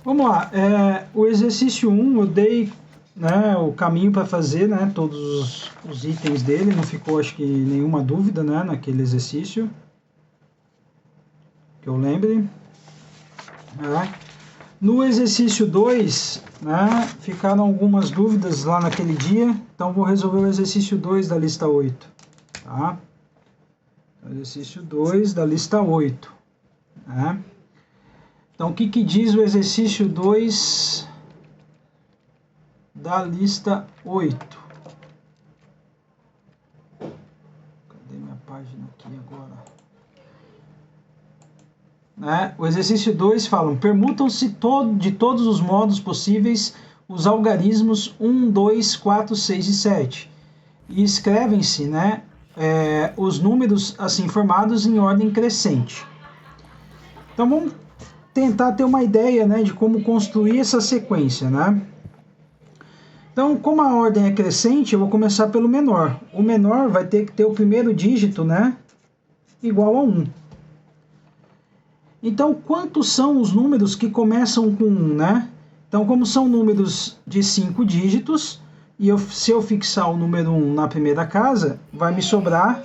Vamos lá, o exercício 1 eu dei, né, o caminho para fazer, né, todos os itens dele, não ficou acho que nenhuma dúvida, né, naquele exercício, que eu lembre. No exercício 2, né, ficaram algumas dúvidas lá naquele dia, então vou resolver o exercício 2 da lista 8. Tá? Exercício 2 da lista 8. Né? Então, o que diz o exercício 2 da lista 8? Cadê minha página aqui agora? Né? O exercício 2 fala: permutam-se de todos os modos possíveis os algarismos 1, 2, 4, 6 e 7. E escrevem-se, né, os números assim formados em ordem crescente. Então, vamos tentar ter uma ideia, né, de como construir essa sequência, né? Então, como a ordem é crescente, eu vou começar pelo menor. O menor vai ter que ter o primeiro dígito, né, igual a 1. Então, quantos são os números que começam com 1, né? Então, como são números de 5 dígitos, e se eu fixar o número 1 na primeira casa, vai me sobrar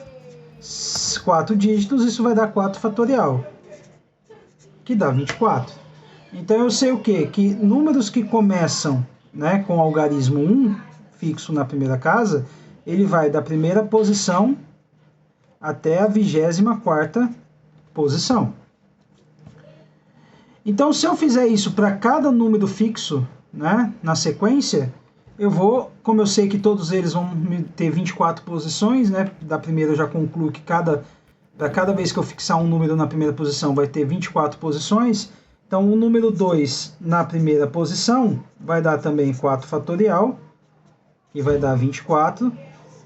4 dígitos, isso vai dar 4 fatorial, que dá 24. Então, eu sei o quê? Que números que começam, né, com algarismo 1, fixo na primeira casa, ele vai da primeira posição até a 24ª posição. Então, se eu fizer isso para cada número fixo, né, na sequência, eu vou, como eu sei que todos eles vão ter 24 posições, né, da primeira eu já concluo que para cada vez que eu fixar um número na primeira posição vai ter 24 posições. Então, o número 2 na primeira posição vai dar também 4 fatorial, que vai dar 24.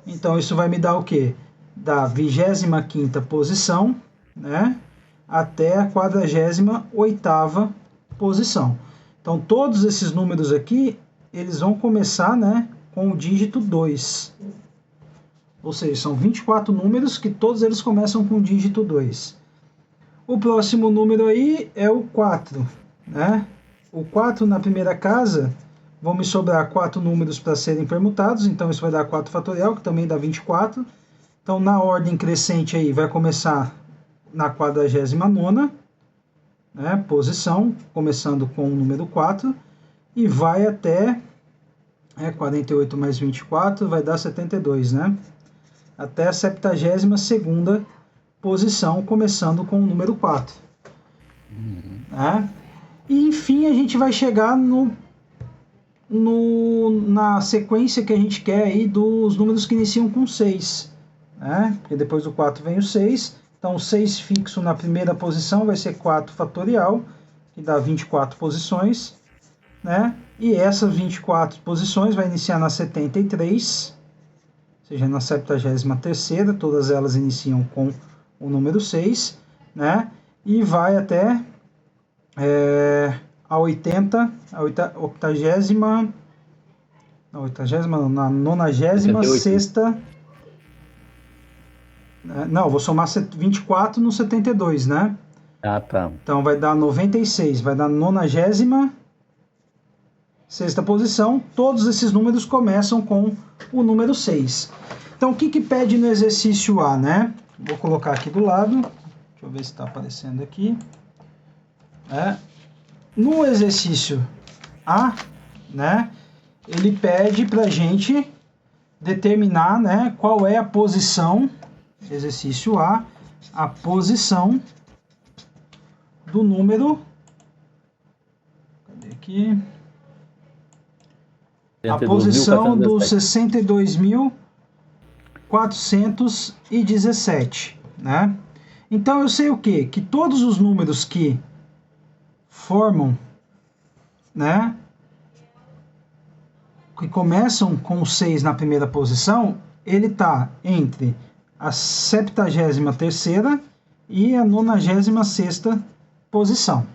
Então, isso vai me dar o quê? Da 25ª posição, né, até a 48ª posição. Então, todos esses números aqui, eles vão começar, né, com o dígito 2. Ou seja, são 24 números que todos eles começam com o dígito 2. O próximo número aí é o 4. Né? O 4 na primeira casa, vão me sobrar 4 números para serem permutados, então isso vai dar 4 fatorial, que também dá 24. Então, na ordem crescente aí, vai começar na 49ª, né, posição, começando com o número 4, e vai até 48 mais 24, vai dar 72, né? Até a 72ª posição, começando com o número 4. Né? E, enfim, a gente vai chegar na sequência que a gente quer aí dos números que iniciam com 6. Né? Porque depois do 4 vem o 6. Então, 6 fixo na primeira posição vai ser 4 fatorial, que dá 24 posições. Né? E essas 24 posições vai iniciar na 73, ou seja, na 73ª, todas elas iniciam com o número 6, né? E vai até a 96ª. Não, vou somar 24 no 72, né? Ah, tá. Então vai dar 96, vai dar 96ª posição. Todos esses números começam com o número 6. Então, o que pede no exercício A, né? Vou colocar aqui do lado. Deixa eu ver se está aparecendo aqui. No exercício A, né? Ele pede para a gente determinar, né, qual é a posição. Exercício A, a posição do número. Cadê aqui? A posição do 62.417, né? Então eu sei o quê? Que todos os números que formam, né, que começam com 6 na primeira posição, ele está entre a 73ª e a 96ª posição.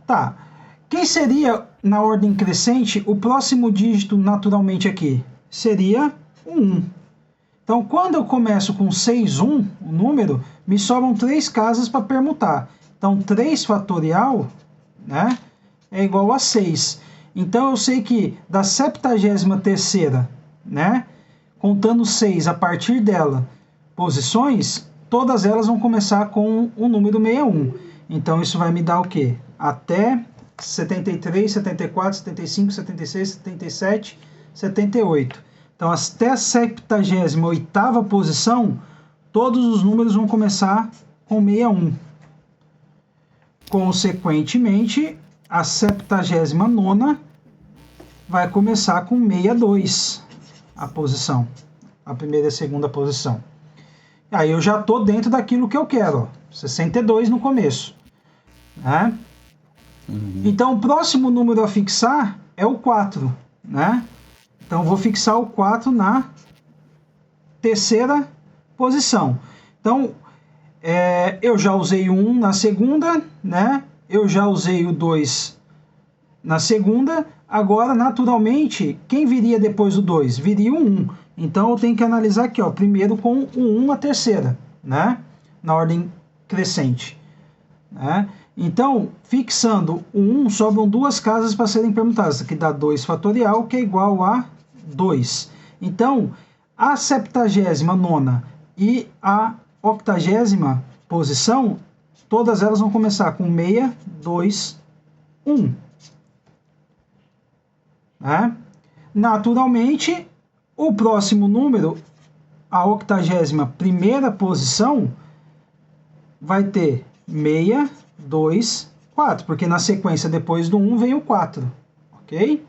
Tá. Quem seria, na ordem crescente, o próximo dígito naturalmente aqui? Seria o 1. Então, quando eu começo com 6, 1, o número, me sobram 3 casas para permutar. Então, 3 fatorial, né, é igual a 6. Então eu sei que da 73ª, né, contando 6 a partir dela, posições, todas elas vão começar com o número 61. Então isso vai me dar o quê? Até 73, 74, 75, 76, 77, 78. Então até a 78ª posição, todos os números vão começar com 61. Consequentemente, a 79ª vai começar com 62, a posição, a primeira e a segunda posição. Aí eu já estou dentro daquilo que eu quero, ó, 62 no começo, né? Então o próximo número a fixar é o 4, né? Então vou fixar o 4 na terceira posição. Então eu já usei o 1 na segunda, né? Eu já usei o 2 na segunda. Agora, naturalmente, quem viria depois do 2? Viria o 1. Então, eu tenho que analisar aqui, ó, primeiro com o 1 na terceira, né? Na ordem crescente, né? Então, fixando o 1, sobram duas casas para serem permutadas, que dá 2 fatorial, que é igual a 2. Então, a 79ª e a 80ª posição, todas elas vão começar com 6, 2, 1. Né? Naturalmente, o próximo número, a 81ª posição, vai ter 6, 2, 4, porque na sequência depois do 1 vem o 4, ok?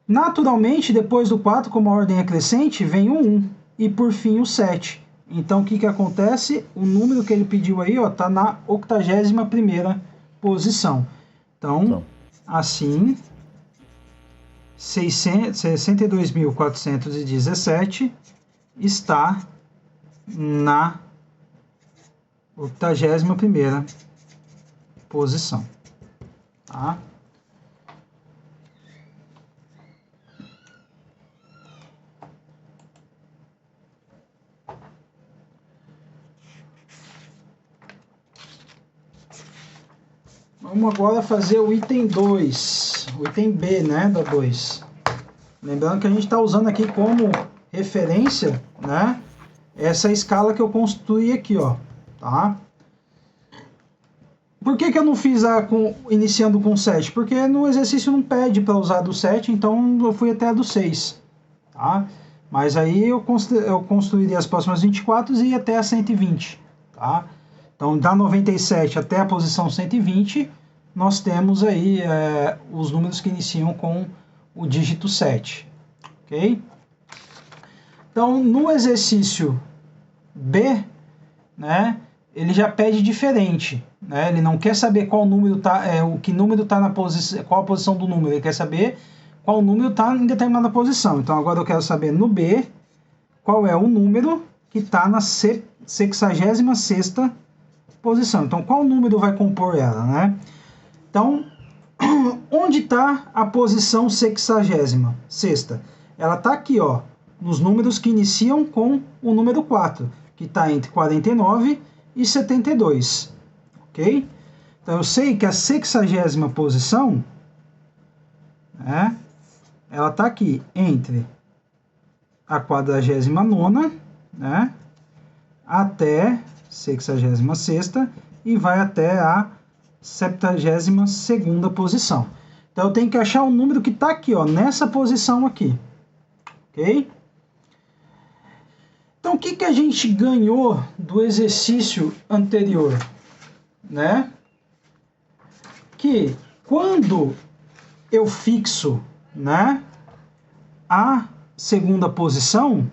Naturalmente, depois do 4, como a ordem é crescente, vem o 1 e por fim o 7. Então, o que acontece? O número que ele pediu aí está na 81ª posição. Então, assim, 62.417 está na 81ª posição. Tá? Vamos agora fazer o item 2, o item B, né, da 2. Lembrando que a gente está usando aqui como referência, né, essa escala que eu construí aqui, ó, tá? Por que eu não fiz iniciando com 7? Porque no exercício não pede para usar do 7, então eu fui até a do 6, tá? Mas aí eu construiria as próximas 24 e ia até a 120, tá? Então, da 97 até a posição 120, nós temos aí os números que iniciam com o dígito 7, ok? Então, no exercício B, né, ele já pede diferente, né? Ele não quer saber qual número tá, que número está na posição, qual a posição do número, ele quer saber qual número está em determinada posição. Então, agora eu quero saber no B qual é o número que está na 66ª posição. Então, qual número vai compor ela, né? Então, onde está a posição 66ª? Ela está aqui, ó, nos números que iniciam com o número 4, que está entre 49 e 72, ok? Então, eu sei que a 60ª posição, né, ela está aqui entre a 49ª, né, até 66ª e vai até a 72ª posição. Então eu tenho que achar o número que está aqui, ó, nessa posição aqui, ok? Então o que a gente ganhou do exercício anterior, né? Que quando eu fixo, né, a segunda posição,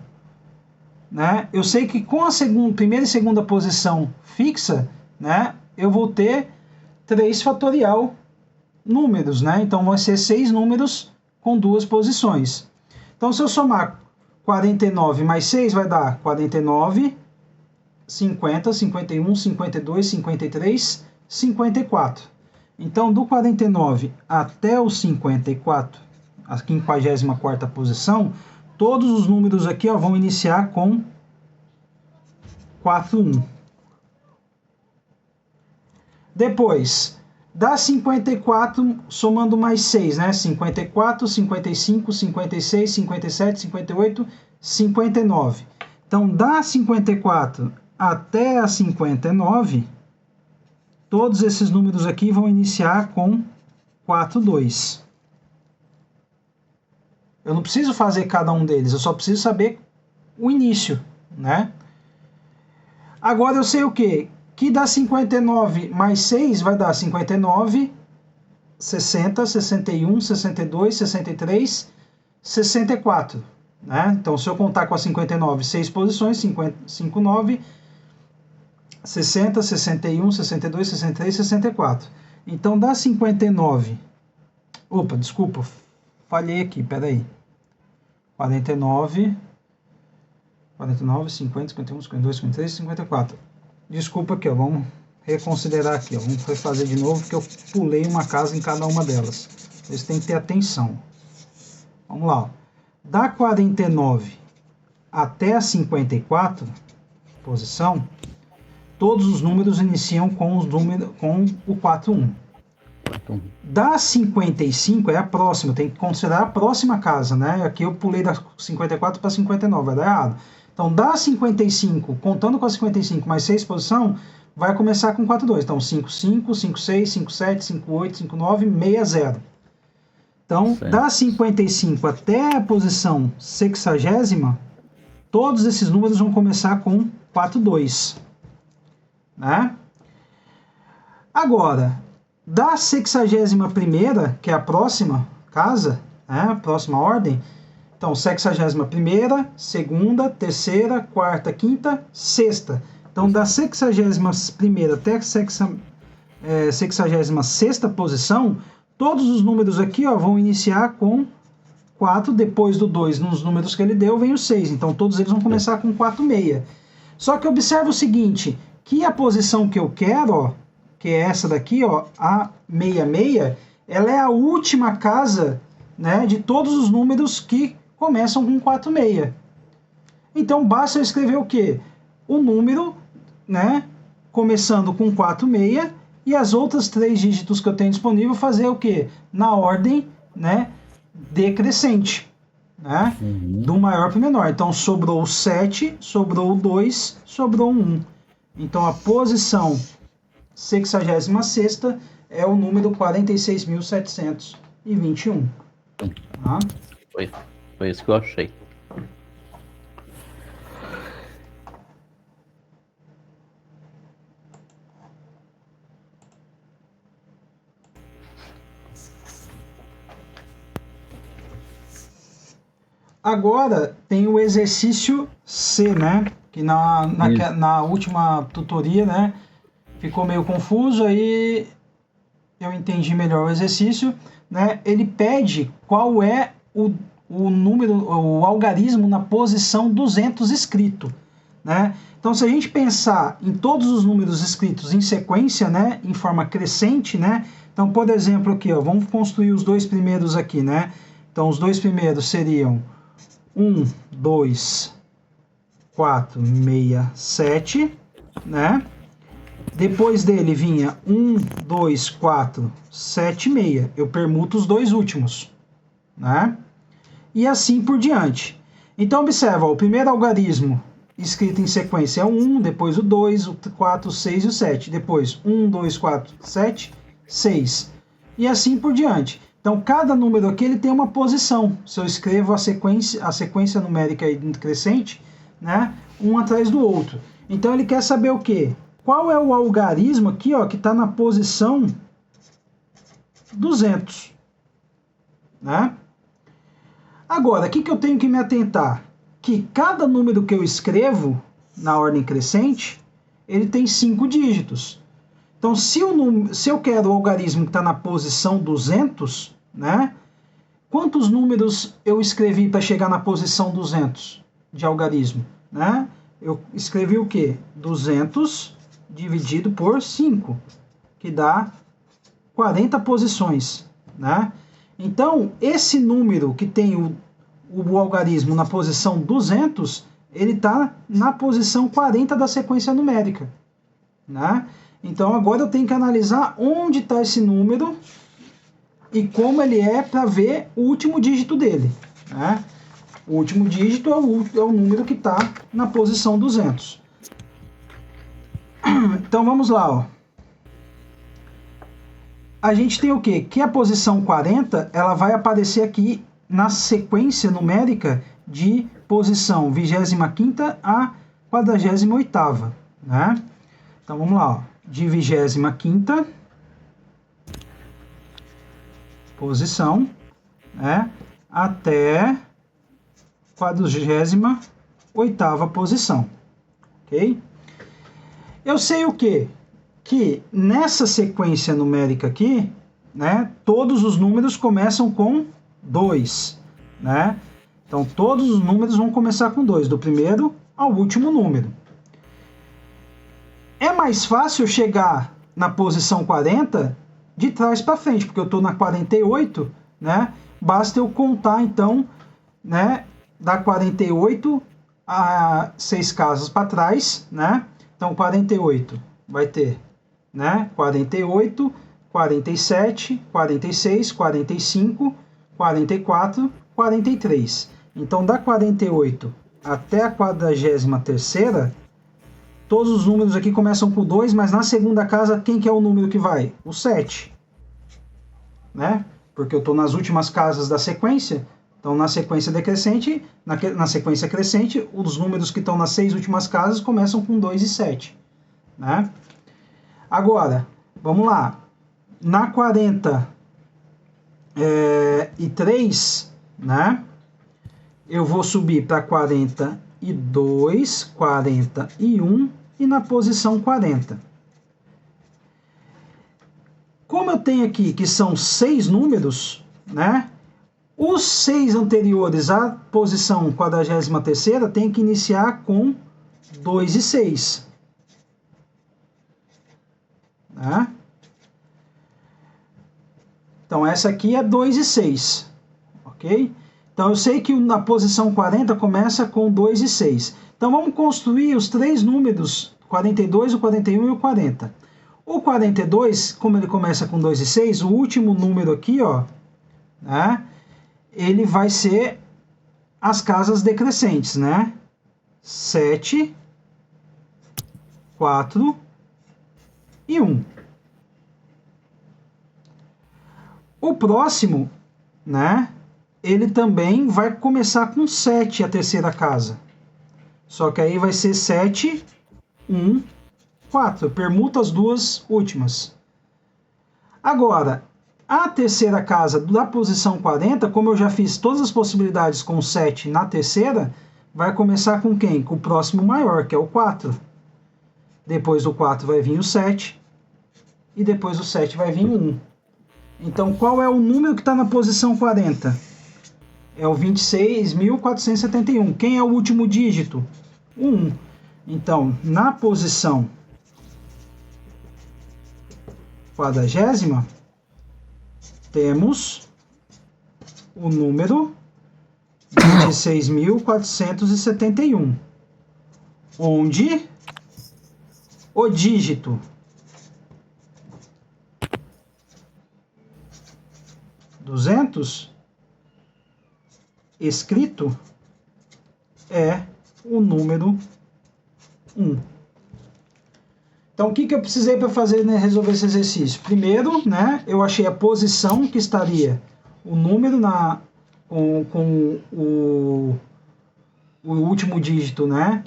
né, eu sei que com a primeira e segunda posição fixa, né, eu vou ter 3 fatorial números, né? Então vai ser 6 números com 2 posições. Então se eu somar 49 mais 6 vai dar 49, 50, 51, 52, 53, 54. Então do 49 até o 54, a 54ª posição, todos os números aqui, ó, vão iniciar com 41. Depois, Dá 54 somando mais 6, né? 54, 55, 56, 57, 58, 59. Então, da 54 até a 59, todos esses números aqui vão iniciar com 42. Eu não preciso fazer cada um deles, eu só preciso saber o início, né? Agora eu sei o quê? Que dá 59 mais 6 vai dar 59, 60, 61, 62, 63, 64. Né? Então, se eu contar com a 59, 6 posições, 59, 60, 61, 62, 63, 64. Então, dá 59. Opa, desculpa, falhei aqui, peraí. 49, 50, 51, 52, 53, 54. Desculpa aqui, ó, vamos reconsiderar aqui, ó, vamos fazer de novo, porque eu pulei uma casa em cada uma delas. Vocês têm que ter atenção. Vamos lá, ó. Da 49 até a 54 posição, todos os números iniciam com o 41. Da 55 é a próxima, tem que considerar a próxima casa, né? Aqui eu pulei da 54 para 59, vai dar errado. Então, da 55, contando com a 55 mais 6 posição, vai começar com 42. Então, 55, 56, 57, 58, 59, 60. Então, certo. Da 55 até a posição 60ª, todos esses números vão começar com 42. Né? Agora, da 61ª, que é a próxima casa, né? A próxima ordem, então 61ª, segunda, terceira, quarta, quinta, sexta. Então, da 61ª até a 66ª posição, todos os números aqui, ó, vão iniciar com 4, depois do 2, nos números que ele deu, vem o 6. Então, todos eles vão começar com 46. Só que observa o seguinte, que a posição que eu quero, ó, que é essa daqui, ó, a 66, ela é a última casa, né, de todos os números que começam com 46. Então, basta eu escrever o quê? O número, né, começando com 46, e as outras 3 dígitos que eu tenho disponível fazer o quê? Na ordem, né, decrescente, né, do maior para o menor. Então, sobrou o 7, sobrou o 2, sobrou o 1. Então, a posição 66ª é o número 46.721. Tá? Foi isso que eu achei. Agora tem o exercício C, né? Que na última tutoria, né, ficou meio confuso, aí eu entendi melhor o exercício, né? Ele pede qual é o número, o algarismo na posição 200 escrito, né? Então, se a gente pensar em todos os números escritos em sequência, né, em forma crescente, né? Então, por exemplo, aqui, ó, vamos construir os 2 primeiros aqui, né? Então, os 2 primeiros seriam 1, 2, 4, 6, 7, né? Depois dele vinha 1, 2, 4, 7, 6. Eu permuto os 2 últimos, né? E assim por diante. Então, observa, ó, o primeiro algarismo escrito em sequência é o 1, depois o 2, o 4, o 6 e o 7. Depois 1, 2, 4, 7, 6. E assim por diante. Então, cada número aqui ele tem uma posição. Se eu escrevo a sequência numérica aí crescente, né, um atrás do outro. Então, ele quer saber o quê? Qual é o algarismo aqui, ó, que está na posição 200? Né? Agora, o que eu tenho que me atentar? Que cada número que eu escrevo na ordem crescente, ele tem 5 dígitos. Então, se eu quero o algarismo que está na posição 200, né, quantos números eu escrevi para chegar na posição 200 de algarismo? Né? Eu escrevi o quê? 200 dividido por 5, que dá 40 posições. Né? Então, esse número que tem o algarismo na posição 200, ele está na posição 40 da sequência numérica. Né? Então agora eu tenho que analisar onde está esse número e como ele é para ver o último dígito dele, né? O último dígito é o número que está na posição 200. Então vamos lá, ó. A gente tem o quê? Que a posição 40 ela vai aparecer aqui na sequência numérica de posição 25ª a 48ª, né? Então vamos lá, ó. De 25ª posição, né, até 48ª posição, ok? Eu sei o quê? Que nessa sequência numérica aqui, né, todos os números começam com 2, né? Então todos os números vão começar com 2, do primeiro ao último número. É mais fácil chegar na posição 40 de trás para frente, porque eu estou na 48, né? Basta eu contar então, né, da 48 a 6 casas para trás, né? Então 48 vai ter, né, 48, 47, 46, 45, 44, 43. Então da 48 até a 43ª, todos os números aqui começam com 2, mas na segunda casa, quem que é o número que vai? O 7. Né? Porque eu estou nas últimas casas da sequência. Então, na sequência decrescente, na sequência crescente, os números que estão nas 6 últimas casas começam com 2 e 7. Né? Agora, vamos lá. Na 43, né? Eu vou subir para 42, 41 e na posição 40. Como eu tenho aqui que são 6 números, né? Os 6 anteriores à posição 43ª tem que iniciar com 2 e 6. Né? Então essa aqui é 2 e 6. Ok? Então eu sei que na posição 40 começa com 2 e 6. Então vamos construir os 3 números, 42, o 41 e o 40. O 42, como ele começa com 2 e 6, o último número aqui, ó, né, ele vai ser as casas decrescentes, né? 7, 4 e 1. O próximo, né, ele também vai começar com 7, a terceira casa. Só que aí vai ser 7, 1, 4. Permuta as duas últimas. Agora, a terceira casa da posição 40, como eu já fiz todas as possibilidades com 7 na terceira, vai começar com quem? Com o próximo maior, que é o 4. Depois do 4 vai vir o 7. E depois do 7 vai vir o 1. Então, qual é o número que está na posição 40? É o 26.471. Quem é o último dígito? O 1. Então, na posição 40ª, temos o número 26.471, onde o dígito (200) escrito é o número 1. Então, o que eu precisei para fazer, né, resolver esse exercício? Primeiro, né, eu achei a posição que estaria o número com o último dígito, né,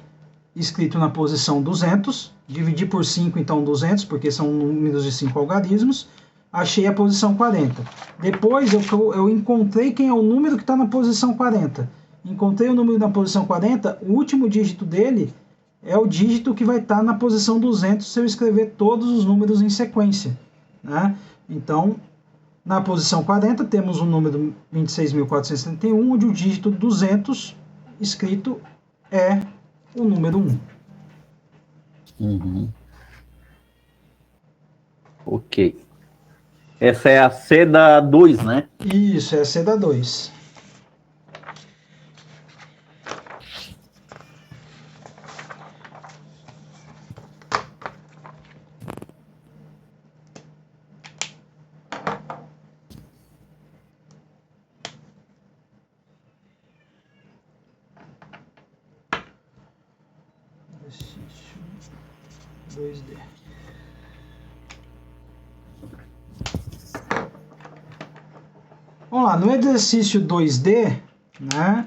escrito na posição 200. Dividi por 5, então 200, porque são números de 5 algarismos. Achei a posição 40. Depois eu encontrei quem é o número que está na posição 40. Encontrei o número na posição 40, o último dígito dele é o dígito que vai estar na posição 200 se eu escrever todos os números em sequência. Né? Então, na posição 40 temos o número 26.471, onde o dígito 200 escrito é o número 1. Uhum. Ok. Essa é a C da 2, né? Isso, essa é da 2. Exercício 2D. Vamos lá, no exercício 2D, né?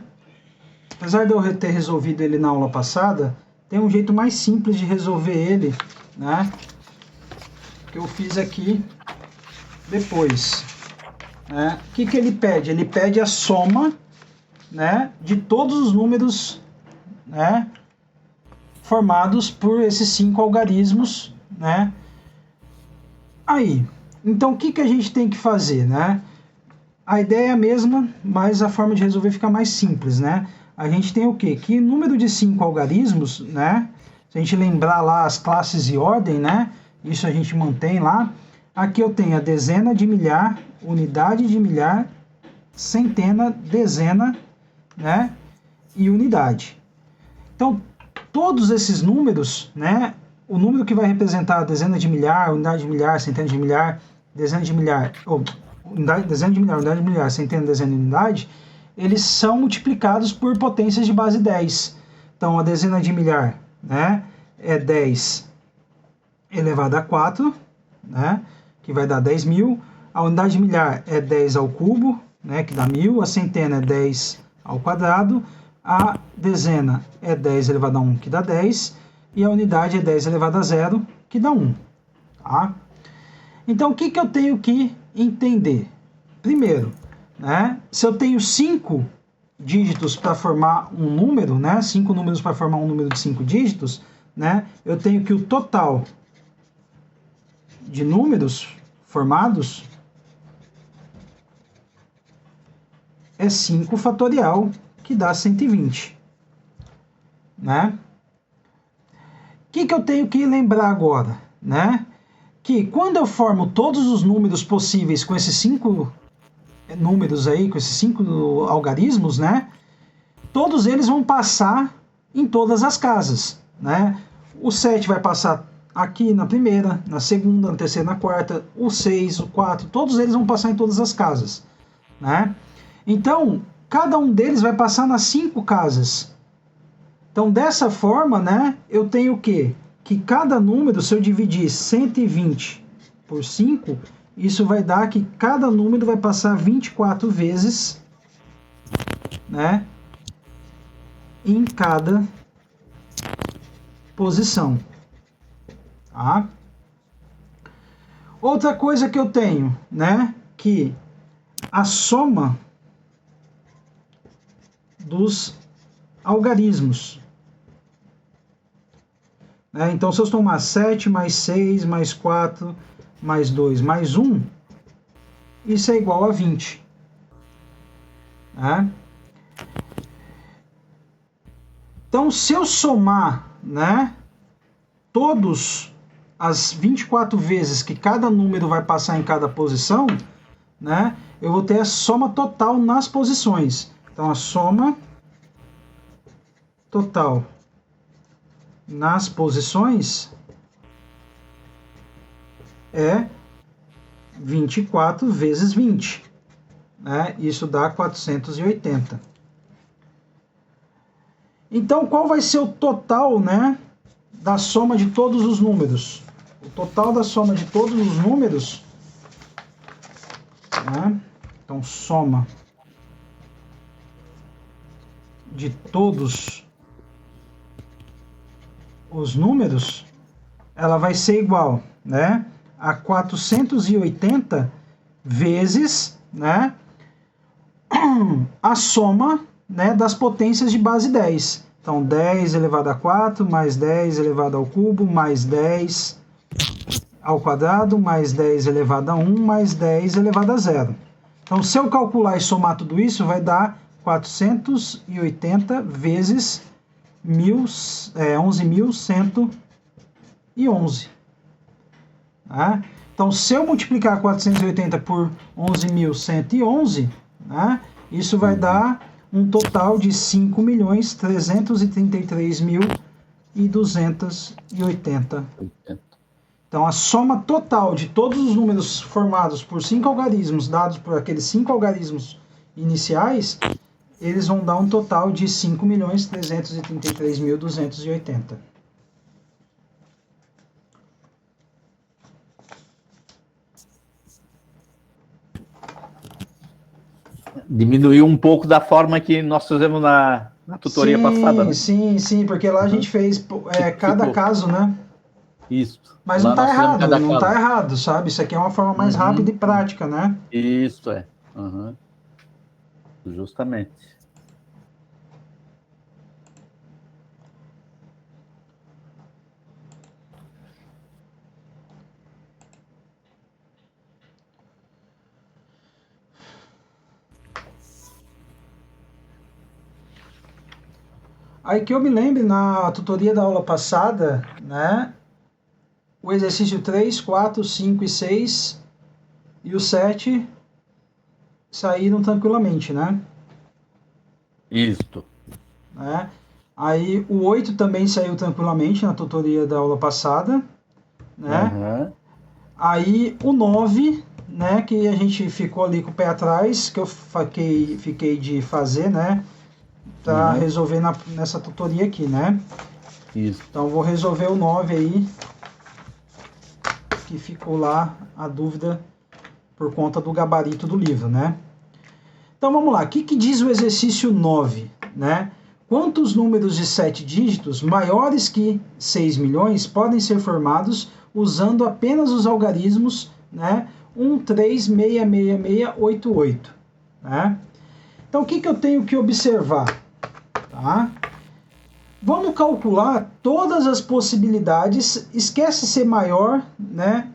Apesar de eu ter resolvido ele na aula passada, tem um jeito mais simples de resolver ele, né? Que eu fiz aqui depois. Né? O que ele pede? Ele pede a soma, né, de todos os números, né, formados por esses 5 algarismos, né? Aí, então o que a gente tem que fazer, né? A ideia é a mesma, mas a forma de resolver fica mais simples, né? A gente tem o quê? Que número de 5 algarismos, né? Se a gente lembrar lá as classes e ordem, né? Isso a gente mantém lá. Aqui eu tenho a dezena de milhar, unidade de milhar, centena, dezena, né? E unidade. Então, todos esses números, né? O número que vai representar a dezena de milhar, unidade de milhar, centena de milhar, dezena de milhar, dezena de milhar, unidade de milhar, centena, dezena de unidade, eles são multiplicados por potências de base 10. Então, a dezena de milhar, né, é 10 elevado a 4, né, que vai dar 10.000. A unidade de milhar é 10 ao cubo, né, que dá 1.000. A centena é 10 ao quadrado. A dezena é 10 elevado a 1, que dá 10. E a unidade é 10 elevado a 0, que dá 1. Tá? Então, o que eu tenho que entender? Primeiro, né, se eu tenho 5 dígitos para formar um número, né, 5 números para formar um número de 5 dígitos, né, eu tenho que o total de números formados é 5 fatorial, que dá 120. Né? O que eu tenho que lembrar agora? Né? Que quando eu formo todos os números possíveis com esses 5 números aí, com esses 5 algarismos, né? Todos eles vão passar em todas as casas. Né? O 7 vai passar aqui na primeira, na segunda, na terceira, na quarta, o 6, o 4, todos eles vão passar em todas as casas. Né? Então, cada um deles vai passar nas 5 casas. Então, dessa forma, né, eu tenho o quê? Que cada número, se eu dividir 120 por 5, isso vai dar que cada número vai passar 24 vezes, né, em cada posição. Tá? Outra coisa que eu tenho, né, que a soma dos algarismos. Né? Então, se eu tomar 7 mais 6 mais 4 mais 2 mais 1, isso é igual a 20. Né? Então, se eu somar, né, todos as 24 vezes que cada número vai passar em cada posição, né, eu vou ter a soma total nas posições. Então, a soma total nas posições é 24 vezes 20. Né? Isso dá 480. Então, qual vai ser o total, né, da soma de todos os números? O total da soma de todos os números, né? Então, soma de todos os números, ela vai ser igual, né, a 480 vezes, né, a soma, né, das potências de base 10. Então, 10 elevado a 4, mais 10 elevado ao cubo, mais 10 ao quadrado, mais 10 elevado a 1, mais 10 elevado a 0. Então, se eu calcular e somar tudo isso, vai dar 480 vezes 11.111. Né? Então, se eu multiplicar 480 por 11.111, né, isso vai dar um total de 5.333.280. Então, a soma total de todos os números formados por 5 algarismos, dados por aqueles 5 algarismos iniciais, eles vão dar um total de 5.333.280. Diminuiu um pouco da forma que nós fizemos na tutoria passada, né? Sim, porque lá a gente fez cada caso, né? Isso. Mas lá não tá nós fizemos errado, cada não caso. tá errado, sabe? Isso aqui é uma forma mais rápida e prática, né? Isso, Justamente. Aí que eu me lembro, na tutoria da aula passada, né? O exercício 3, 4, 5 e 6 e o 7 saíram tranquilamente, né? Isso. Né? Aí o 8 também saiu tranquilamente na tutoria da aula passada, né? Aí o 9, né, que a gente ficou ali com o pé atrás, que eu fiquei de fazer, né, para resolver nessa tutoria aqui, né? Isso. Então vou resolver o 9 aí, que ficou lá a dúvida por conta do gabarito do livro, né? Então vamos lá, o que diz o exercício 9, né? Quantos números de 7 dígitos maiores que 6 milhões podem ser formados usando apenas os algarismos, né? 1, 3, 6, 6, 6, 8, 8, né? Então o que eu tenho que observar? Tá? Vamos calcular todas as possibilidades, esquece ser maior, né?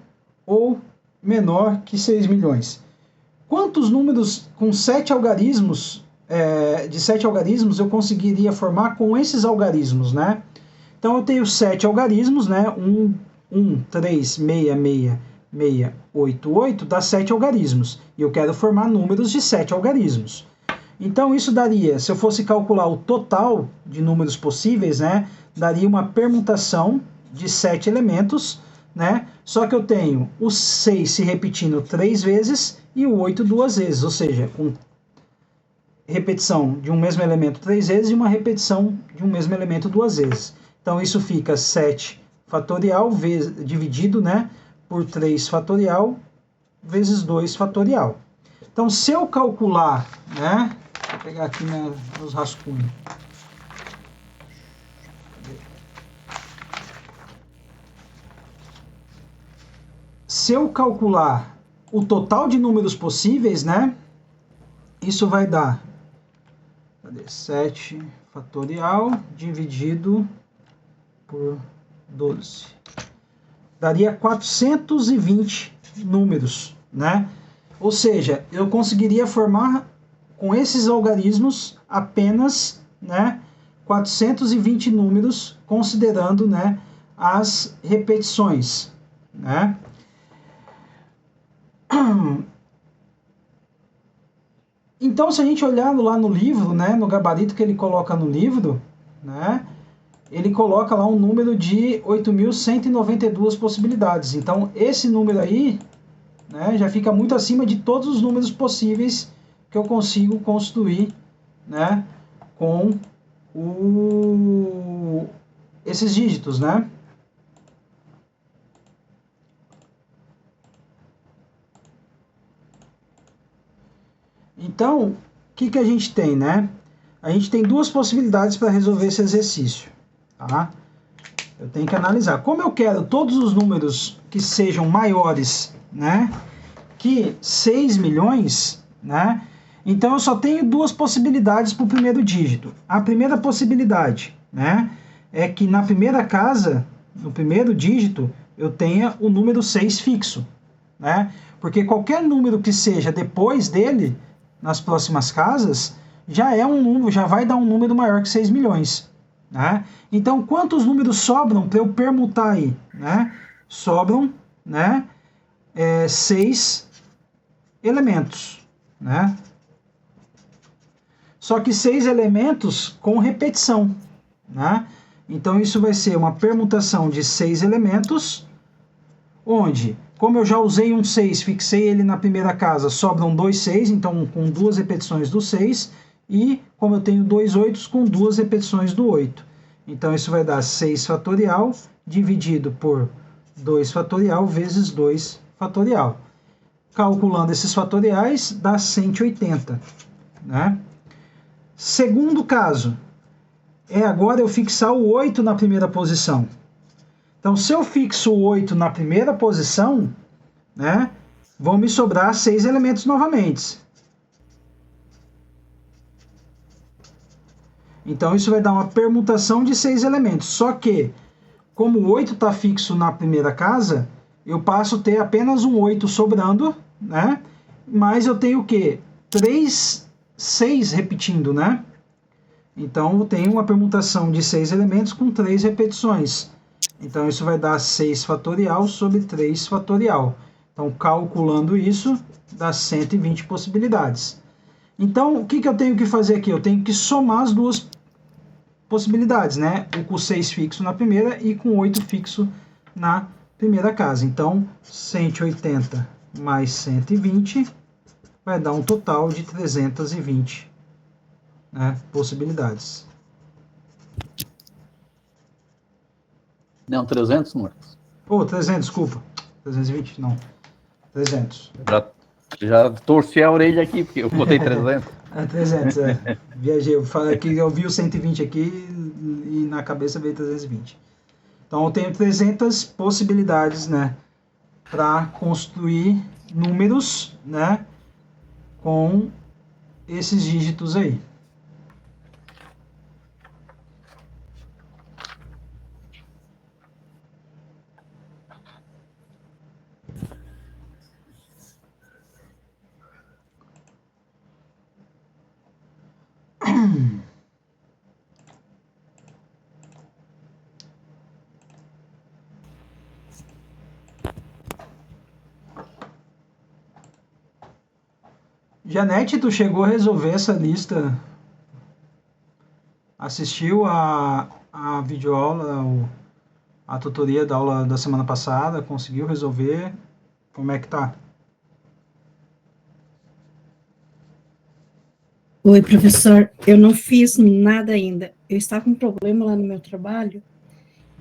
Ou menor que 6 milhões. Quantos números com 7 algarismos, de 7 algarismos eu conseguiria formar com esses algarismos, né? Então eu tenho 7 algarismos, né? 1, 3, 6, 6, 6, 8, 8 dá 7 algarismos. E eu quero formar números de 7 algarismos. Então isso daria, se eu fosse calcular o total de números possíveis, né? Daria uma permutação de 7 elementos, né? Só que eu tenho o 6 se repetindo 3 vezes e o 8 2 vezes, ou seja, com repetição de um mesmo elemento 3 vezes e uma repetição de um mesmo elemento 2 vezes. Então isso fica 7 fatorial dividido, né, por 3 fatorial vezes 2 fatorial. Então se eu calcular, né, vou pegar aqui meus rascunhos. Se eu calcular o total de números possíveis, né, isso vai dar 7 fatorial dividido por 12. Daria 420 números, né? Ou seja, eu conseguiria formar com esses algarismos apenas, né, 420 números, considerando, né, as repetições, né? Então, se a gente olhar lá no livro, né, no gabarito que ele coloca no livro, né, ele coloca lá um número de 8.192 possibilidades. Então, esse número aí, né, já fica muito acima de todos os números possíveis que eu consigo construir, né, com esses dígitos, né? Então, o que a gente tem, né? A gente tem duas possibilidades para resolver esse exercício, tá? Eu tenho que analisar. Como eu quero todos os números que sejam maiores, né, que 6 milhões, né? Então eu só tenho duas possibilidades para o primeiro dígito. A primeira possibilidade, né, é que na primeira casa, no primeiro dígito, eu tenha o número 6 fixo, né? Porque qualquer número que seja depois dele, nas próximas casas, já é um número, já vai dar um número maior que 6 milhões. Né? Então, quantos números sobram para eu permutar aí? Né? Sobram, né, 6 elementos. Né? Só que 6 elementos com repetição. Né? Então, isso vai ser uma permutação de 6 elementos, onde, como eu já usei um 6, fixei ele na primeira casa, sobram 2 6, então com 2 repetições do 6, e como eu tenho 2 8, com 2 repetições do 8. Então isso vai dar 6 fatorial dividido por 2 fatorial vezes 2 fatorial. Calculando esses fatoriais, dá 180. né? Segundo caso, é agora eu fixar o 8 na primeira posição. Então, se eu fixo o 8 na primeira posição, né, vão me sobrar 6 elementos novamente. Então, isso vai dar uma permutação de 6 elementos. Só que, como o 8 está fixo na primeira casa, eu passo a ter apenas um 8 sobrando, né? Mas eu tenho o quê? 6 repetindo, né? Então, eu tenho uma permutação de 6 elementos com 3 repetições. Então, isso vai dar 6 fatorial sobre 3 fatorial. Então, calculando isso, dá 120 possibilidades. Então, o que eu tenho que fazer aqui? Eu tenho que somar as duas possibilidades, né? O com 6 fixo na primeira e com 8 fixo na primeira casa. Então, 180 mais 120 vai dar um total de 320, né, possibilidades. Não, 300, Marcos. Oh, 300, desculpa. 320, não. 300. Já torci a orelha aqui, porque eu botei 300. É 300, é. Viajei. Eu falei que eu vi o 120 aqui e na cabeça veio 320. Então eu tenho 300 possibilidades, né, para construir números, né, com esses dígitos aí. Janete, tu chegou a resolver essa lista? Assistiu a videoaula, a tutoria da aula da semana passada? Conseguiu resolver? Como é que tá? Oi, professor. Eu não fiz nada ainda. Eu estava com um problema lá no meu trabalho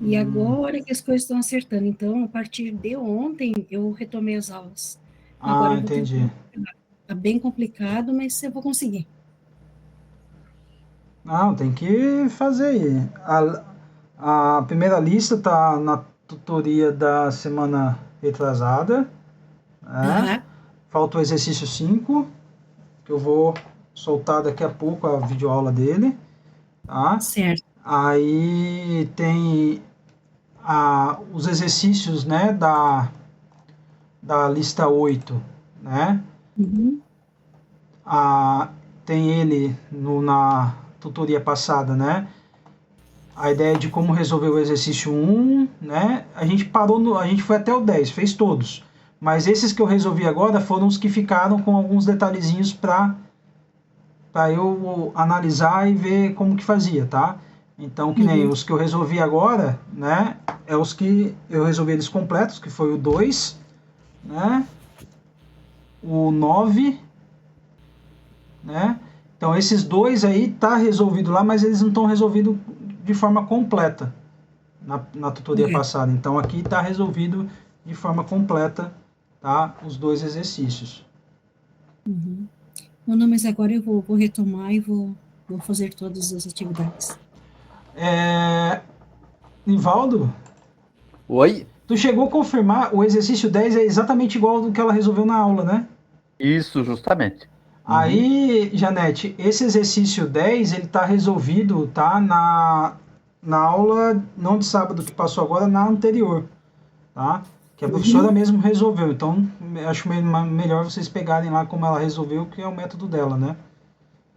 e agora que as coisas estão acertando. Então, a partir de ontem, eu retomei as aulas. Agora Ah, eu vou tentar. entendi. Tá bem complicado, mas eu vou conseguir. Não, tem que fazer aí. A primeira lista tá na tutoria da semana retrasada, né? Aham, Falta o exercício 5, que eu vou soltar daqui a pouco a videoaula dele, tá? certo. Aí tem os exercícios, né, da lista 8, né? Uhum, Tem ele na tutoria passada, né? A ideia de como resolver o exercício 1, né? A gente foi até o 10, fez todos. Mas esses que eu resolvi agora foram os que ficaram com alguns detalhezinhos para eu analisar e ver como que fazia, tá? Então, que nem uhum, os que eu resolvi agora, né? É os que eu resolvi eles completos, que foi o 2, né? O 9, né? Então, esses dois aí tá resolvido lá, mas eles não estão resolvidos de forma completa na tutoria correto. passada. Então, aqui está resolvido de forma completa, tá? Os dois exercícios. Uhum. Não, mas agora eu vou retomar e vou fazer todas as atividades. Nivaldo, Oi? tu chegou a confirmar, o exercício 10 é exatamente igual ao do que ela resolveu na aula, né? Isso, justamente. Uhum. Aí, Janete, esse exercício 10, ele tá resolvido, tá? Na aula, não de sábado que passou agora, na anterior, tá? Que a professora Uhum, mesmo resolveu. Então, acho melhor vocês pegarem lá como ela resolveu, que é o método dela, né?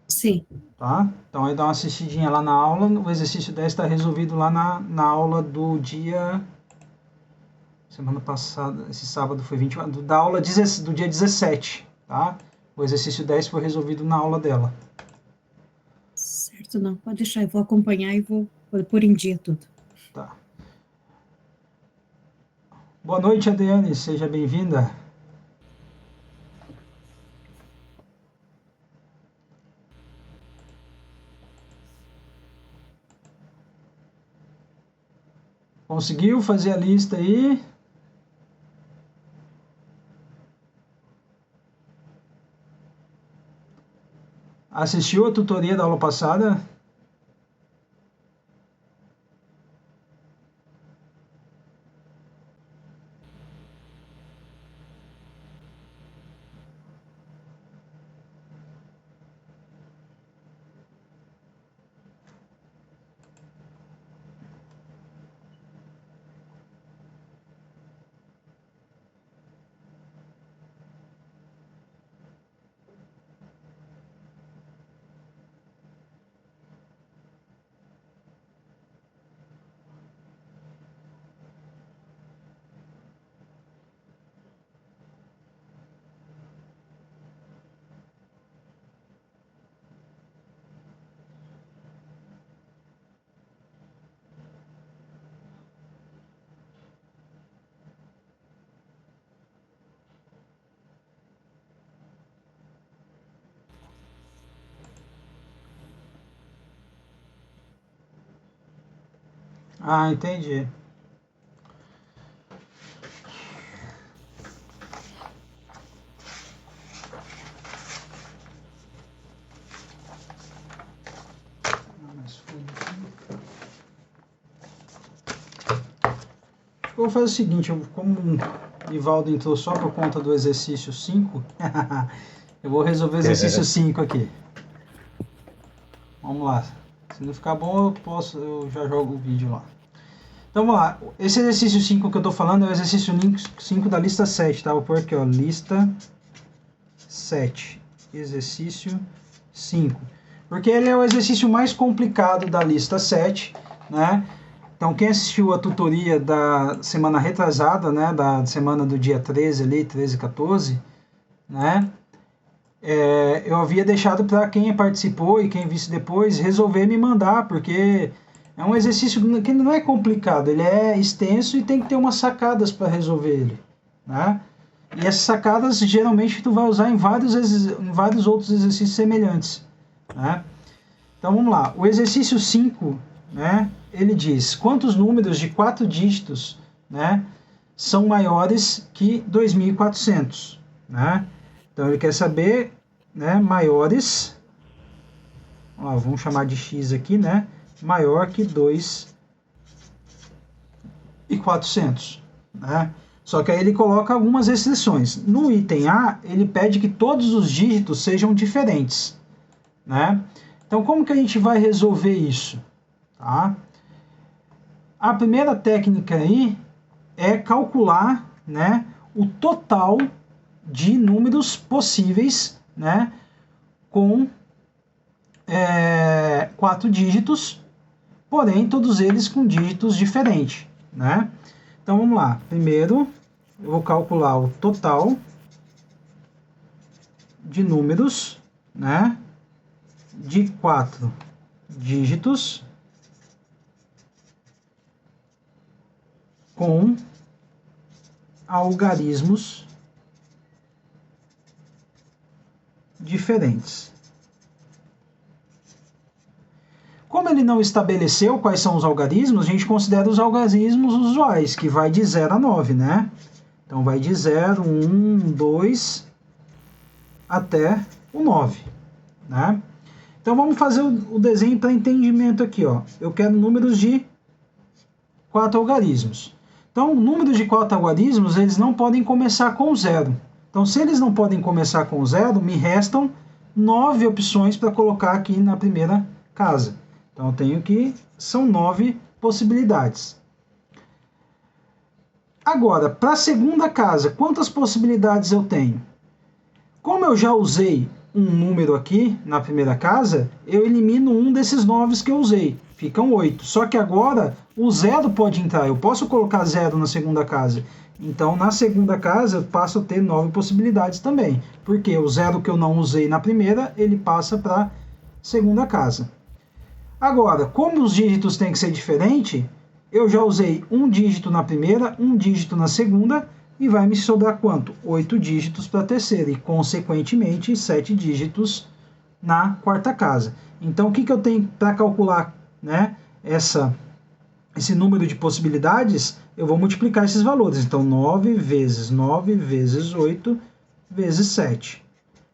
sim. Tá? Então, aí dá uma assistidinha lá na aula. O exercício 10 está resolvido lá na aula do dia... Semana passada, esse sábado foi 24, da aula do dia 17, tá? O exercício 10 foi resolvido na aula dela. Certo, não. Pode deixar, eu vou acompanhar e vou pôr em dia tudo. Tá. Boa noite, Adriane, seja bem-vinda. Conseguiu fazer a lista aí? Assistiu a tutoria da aula passada? Ah, entendi. Eu vou fazer o seguinte, como o Ivaldo entrou só por conta do exercício 5, eu vou resolver o exercício 5 aqui. Vamos lá. Se não ficar bom, eu já jogo o vídeo lá. Então vamos lá. Esse exercício 5 que eu estou falando é o exercício 5 da lista 7, tá? Vou pôr aqui, ó, lista 7. Exercício 5. Porque ele é o exercício mais complicado da lista 7, né? Então, quem assistiu a tutoria da semana retrasada, né, da semana do dia 13 ali, 13 e 14, né, eu havia deixado para quem participou e quem visse depois resolver me mandar, porque é um exercício que não é complicado, ele é extenso e tem que ter umas sacadas para resolver ele, né? E essas sacadas geralmente tu vai usar em vários outros exercícios semelhantes, né? Então, vamos lá. O exercício 5, né, ele diz quantos números de 4 dígitos, né, são maiores que 2.400, né? Então ele quer saber, né, maiores, ó, vamos chamar de x aqui, né, maior que 2.400, né? Só que aí ele coloca algumas restrições. No item A, ele pede que todos os dígitos sejam diferentes, né? Então como que a gente vai resolver isso? Tá? A primeira técnica aí é calcular, né, o total de números possíveis, né, com 4 dígitos, porém todos eles com dígitos diferentes, né? Então vamos lá. Primeiro eu vou calcular o total de números, né, de 4 dígitos com algarismos diferentes. Como ele não estabeleceu quais são os algarismos, a gente considera os algarismos usuais, que vai de 0 a 9, né? Então vai de 0, 1, 2 até o 9, né? Então vamos fazer o desenho para entendimento aqui, ó. Eu quero números de 4 algarismos. Então, números de 4 algarismos, eles não podem começar com 0. Então, se eles não podem começar com 0, me restam 9 opções para colocar aqui na primeira casa. Então, eu tenho que... são 9 possibilidades. Agora, para a segunda casa, quantas possibilidades eu tenho? Como eu já usei um número aqui na primeira casa, eu elimino um desses 9 que eu usei. Ficam 8. Só que agora o 0 pode entrar. Eu posso colocar 0 na segunda casa. Então, na segunda casa, eu passo a ter 9 possibilidades também. Porque o 0 que eu não usei na primeira, ele passa para a segunda casa. Agora, como os dígitos têm que ser diferentes, eu já usei um dígito na primeira, um dígito na segunda, e vai me sobrar quanto? 8 dígitos para a terceira, e consequentemente 7 dígitos na quarta casa. Então, o que eu tenho para calcular, né, esse número de possibilidades? Eu vou multiplicar esses valores. Então, 9 vezes 9 vezes 8 vezes 7.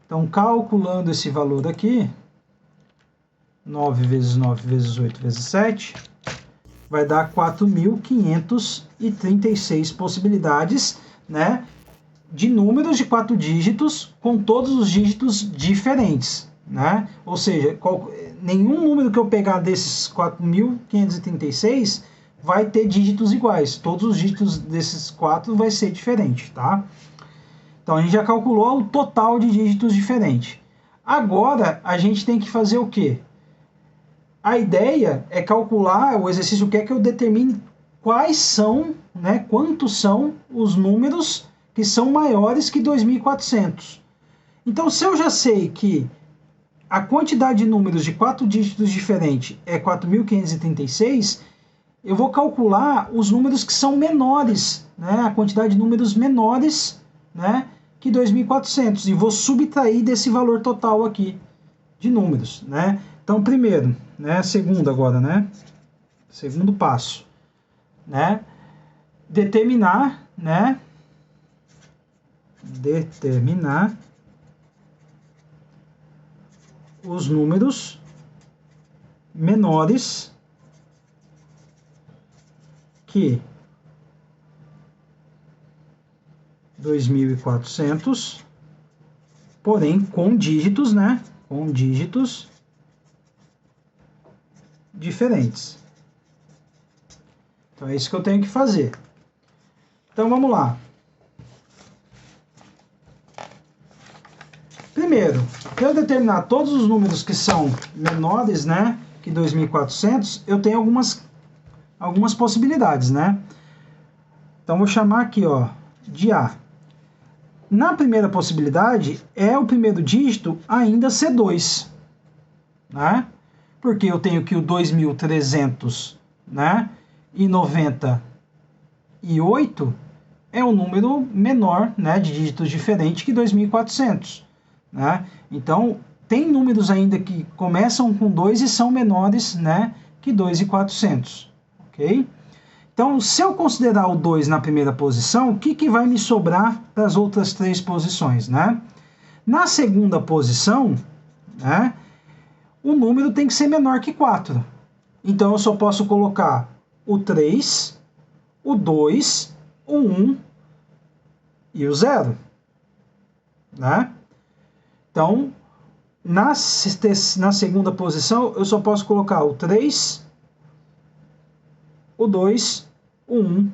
Então, calculando esse valor aqui, 9 vezes 9 vezes 8 vezes 7, vai dar 4.536 possibilidades, né, de números de 4 dígitos com todos os dígitos diferentes, né? Ou seja, nenhum número que eu pegar desses 4.536 vai ter dígitos iguais. Todos os dígitos desses 4 vai ser diferente, tá? Então a gente já calculou o total de dígitos diferente. Agora a gente tem que fazer o quê? A ideia é calcular, o exercício quer que eu determine quais são, né, quantos são os números que são maiores que 2.400. Então, se eu já sei que a quantidade de números de 4 dígitos diferentes é 4.536, eu vou calcular os números que são menores, né, a quantidade de números menores, né, que 2.400, e vou subtrair desse valor total aqui de números, né? Então, primeiro, né, segundo agora, né, segundo passo, né, determinar, né, determinar os números menores que 2.400, porém com dígitos, né, com dígitos diferentes. Então é isso que eu tenho que fazer. Então vamos lá. Primeiro, para eu determinar todos os números que são menores, né, que 2.400, eu tenho algumas possibilidades, né? Então vou chamar aqui, ó, de A. Na primeira possibilidade, é o primeiro dígito ainda ser 2, né? Porque eu tenho que o 2.300, né, e 98 é um número menor, né, de dígitos diferente que 2.400, né? Então, tem números ainda que começam com 2 e são menores, né, que 2.400, ok? Então, se eu considerar o 2 na primeira posição, o que vai me sobrar para as outras 3 posições, né? Na segunda posição, né, o número tem que ser menor que 4. Então, eu só posso colocar o 3, o 2, o 1 e o 0, né? Então, na segunda posição, eu só posso colocar o 3, o 2, o 1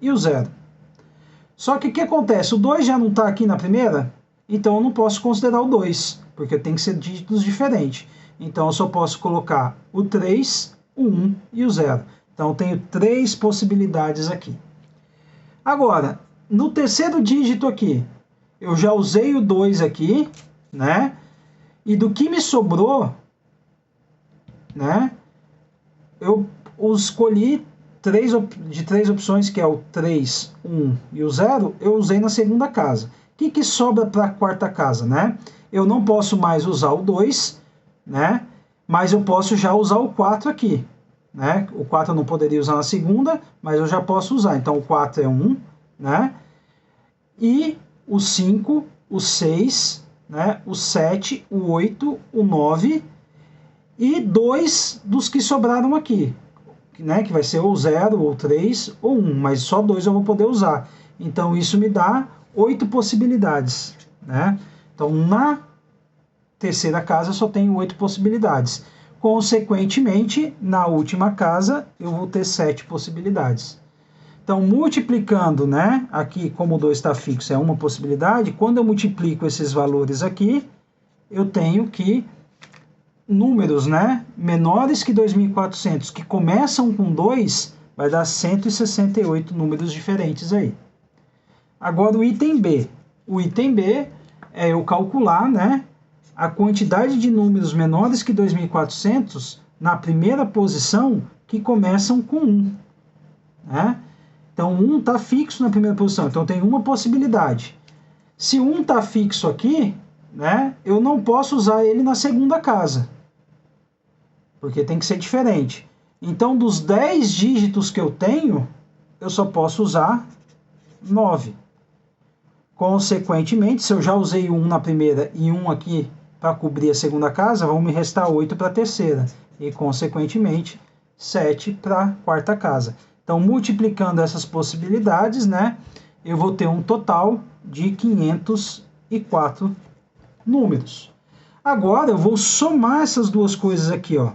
e o 0. Só que o que acontece? O 2 já não está aqui na primeira, então eu não posso considerar o 2, porque tem que ser dígitos diferentes. Então, eu só posso colocar o 3, o 1 e o 0. Então, eu tenho 3 possibilidades aqui. Agora, no terceiro dígito aqui, eu já usei o 2 aqui, né? E do que me sobrou, né, eu escolhi de três opções, que é o 3, 1 e o 0, eu usei na segunda casa. O que sobra para a quarta casa, né? Eu não posso mais usar o 2, né? Mas eu posso já usar o 4 aqui, né? O 4 eu não poderia usar na segunda, mas eu já posso usar. Então, o 4 é 1, né? E o 5, o 6... né, o 7, o 8, o 9 e 2 dos que sobraram aqui, né, que vai ser ou 0, ou 3, ou 1, mas só 2 eu vou poder usar. Então, isso me dá 8 possibilidades, né? Então, na terceira casa, eu só tenho 8 possibilidades. Consequentemente, na última casa, eu vou ter 7 possibilidades. Então, multiplicando, né, aqui como o 2 está fixo é uma possibilidade, quando eu multiplico esses valores aqui, eu tenho que números, né, menores que 2.400, que começam com 2, vai dar 168 números diferentes aí. Agora o item B. O item B é eu calcular, né, a quantidade de números menores que 2.400 na primeira posição que começam com 1, né? Então, 1 está fixo na primeira posição, então tem uma possibilidade. Se 1 está fixo aqui, né, eu não posso usar ele na segunda casa, porque tem que ser diferente. Então, dos 10 dígitos que eu tenho, eu só posso usar 9. Consequentemente, se eu já usei 1 na primeira e 1 aqui para cobrir a segunda casa, vão me restar 8 para a terceira. E, consequentemente, 7 para a quarta casa. Então, multiplicando essas possibilidades, né, eu vou ter um total de 504 números. Agora, eu vou somar essas duas coisas aqui, ó.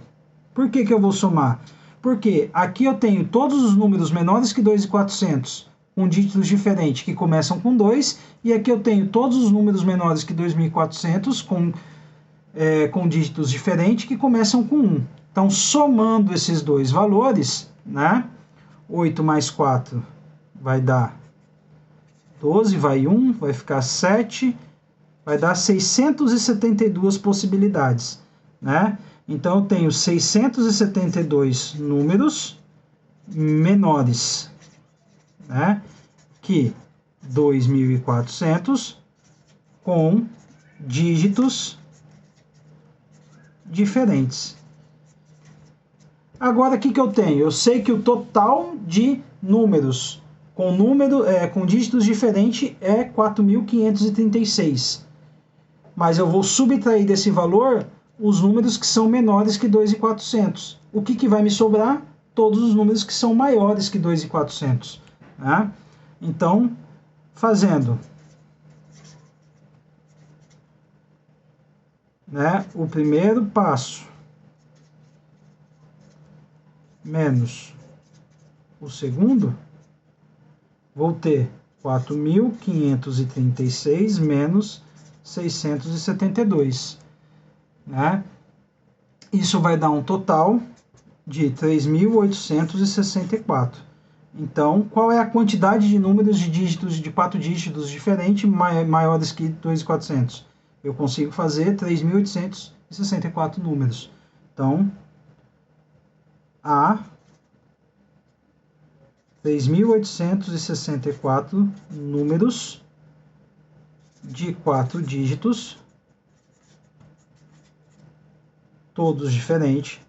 Por que eu vou somar? Porque aqui eu tenho todos os números menores que 2.400, com dígitos diferentes, que começam com 2, e aqui eu tenho todos os números menores que 2.400, com dígitos diferentes, que começam com 1. Então, somando esses dois valores, né, 8 mais 4 vai dar 12, vai 1, vai ficar 7, vai dar 672 possibilidades, né? Então, eu tenho 672 números menores, né, que 2.400, com dígitos diferentes. Agora, o que eu tenho? Eu sei que o total de números com dígitos diferentes é 4.536. Mas eu vou subtrair desse valor os números que são menores que 2.400. O que vai me sobrar? Todos os números que são maiores que 2.400. Né? Então, fazendo, né, o primeiro passo menos o segundo, vou ter 4.536 menos 672. Né? Isso vai dar um total de 3.864. Então, qual é a quantidade de números de dígitos de 4 dígitos diferentes maiores que 2.400? Eu consigo fazer 3.864 números. Então, há 3.864 números de 4 dígitos, todos diferentes,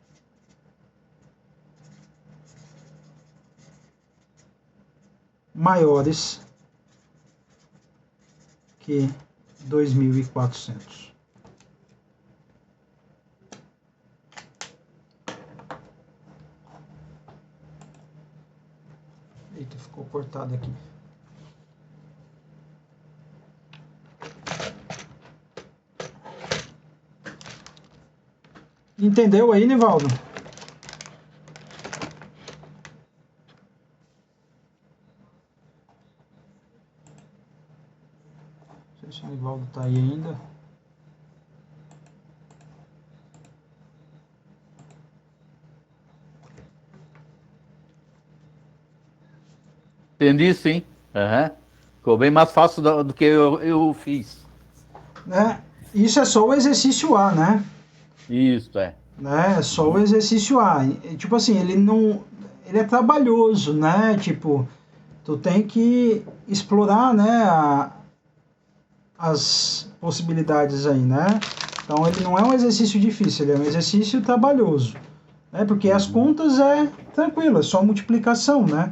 maiores que 2.400. Eita, ficou cortado aqui. Entendeu aí, Nivaldo? Não sei se o Nivaldo tá aí ainda. Entendi, sim. Uhum. Ficou bem mais fácil do que eu fiz. Né? Isso é só o exercício A, né? Isso, é. Né? É só o exercício A. Tipo assim, ele é trabalhoso, né? Tipo, tu tem que explorar, né, as possibilidades aí, né? Então ele não é um exercício difícil, ele é um exercício trabalhoso, né? Porque as contas é tranquilo, é só multiplicação, né?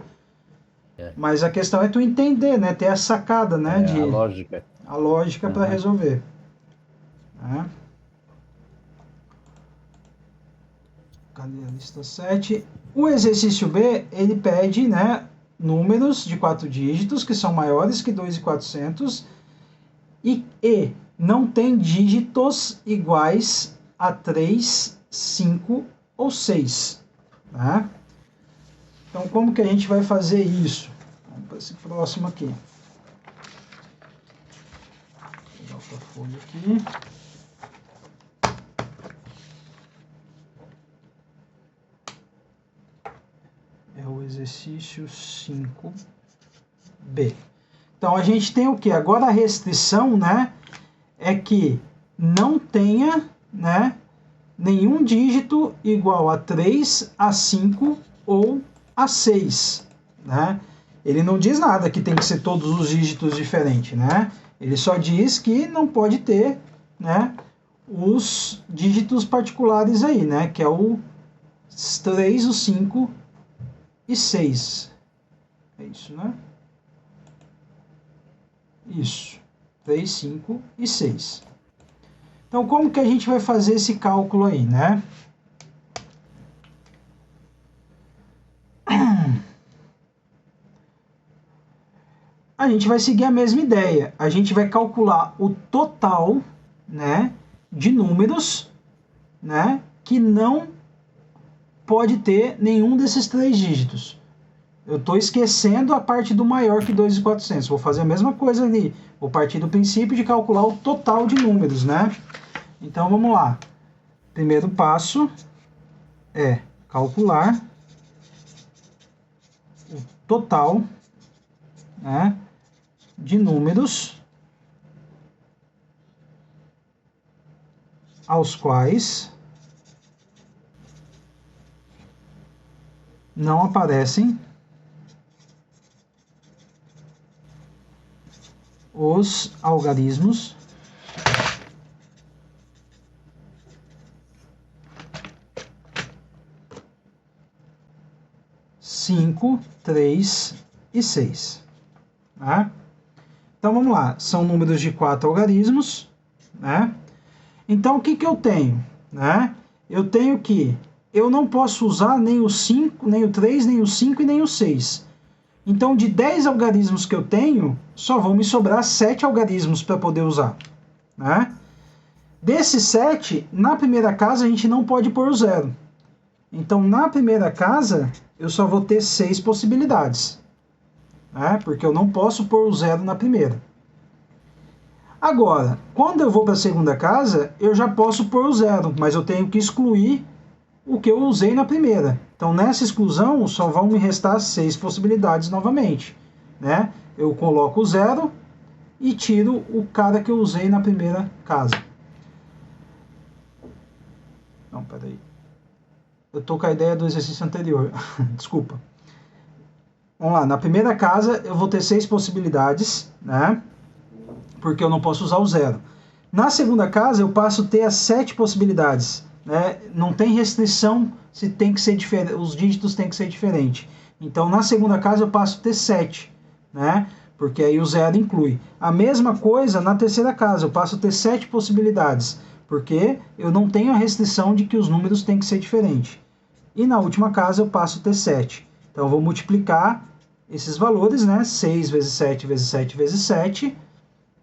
Mas a questão é tu entender, né? Ter a sacada, né? A lógica para resolver. Né? Cadê a lista 7? O exercício B, ele pede, né, números de 4 dígitos que são maiores que 2.400 e não tem dígitos iguais a 3, 5 ou 6. Né? Então, como que a gente vai fazer isso? Vamos para esse próximo aqui. Vou pegar outra folha aqui. É o exercício 5B. Então, a gente tem o que? Agora a restrição, né, é que não tenha, né, nenhum dígito igual a 3, a 5 ou a 6. Né? Ele não diz nada que tem que ser todos os dígitos diferentes. Né? Ele só diz que não pode ter, né, os dígitos particulares aí, né, que é o 3, o 5 e 6. É isso, né? Isso. 3, 5 e 6. Então, como que a gente vai fazer esse cálculo aí, né? A gente vai seguir a mesma ideia. A gente vai calcular o total, né, de números, né, que não pode ter nenhum desses 3 dígitos. Eu estou esquecendo a parte do maior que 2.400. Vou fazer a mesma coisa ali. Vou partir do princípio de calcular o total de números, né? Então, vamos lá. Primeiro passo é calcular o total, né, de números aos quais não aparecem os algarismos cinco, 3 e 6. Né? Então vamos lá, são números de 4 algarismos, né? Então o que que eu tenho, né? Eu tenho que eu não posso usar nem o 5, nem o 3, nem o 5 e nem o 6. Então de 10 algarismos que eu tenho, só vão me sobrar 7 algarismos para poder usar, né? Desses 7, na primeira casa a gente não pode pôr o 0. Então na primeira casa eu só vou ter 6 possibilidades, né? Porque eu não posso pôr o 0 na primeira. Agora, quando eu vou para a segunda casa, eu já posso pôr o 0, mas eu tenho que excluir o que eu usei na primeira. Então, nessa exclusão, só vão me restar 6 possibilidades novamente, né? Eu coloco o 0 e tiro o cara que eu usei na primeira casa. Não, peraí. Eu tô com a ideia do exercício anterior. Desculpa. Vamos lá, na primeira casa eu vou ter 6 possibilidades, né? Porque eu não posso usar o 0. Na segunda casa eu passo a ter as 7 possibilidades, né? Não tem restrição se tem que ser diferente, os dígitos têm que ser diferentes. Então na segunda casa eu passo a ter 7, né? Porque aí o 0 inclui. A mesma coisa na terceira casa, eu passo a ter 7 possibilidades, porque eu não tenho a restrição de que os números têm que ser diferentes. E na última casa eu passo a ter 7. Então eu vou multiplicar esses valores, né? 6 vezes 7 vezes 7 vezes 7,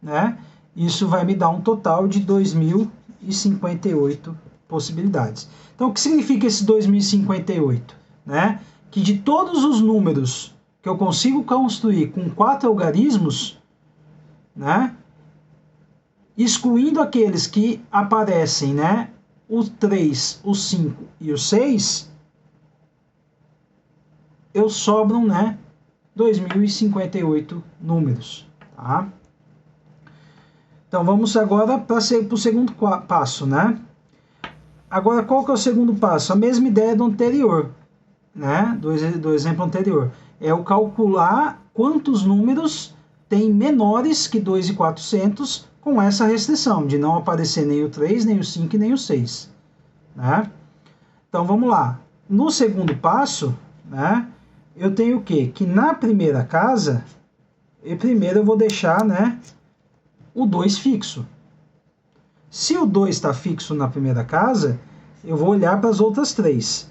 né? Isso vai me dar um total de 2.058 possibilidades. Então, o que significa esse 2.058? Né? Que de todos os números que eu consigo construir com 4 algarismos, né? Excluindo aqueles que aparecem, né? O 3, o 5 e o 6, eu sobram, né? 2.058 números. Tá? Então, vamos agora para o segundo passo, né? Agora, qual que é o segundo passo? A mesma ideia do anterior, né? Do exemplo anterior. É o calcular quantos números tem menores que 2.400 com essa restrição de não aparecer nem o 3, nem o 5 e nem o 6. Né? Então, vamos lá. No segundo passo, né? Eu tenho o quê? Que na primeira casa, primeiro eu vou deixar, né? O 2 fixo. Se o 2 está fixo na primeira casa, eu vou olhar para as outras 3.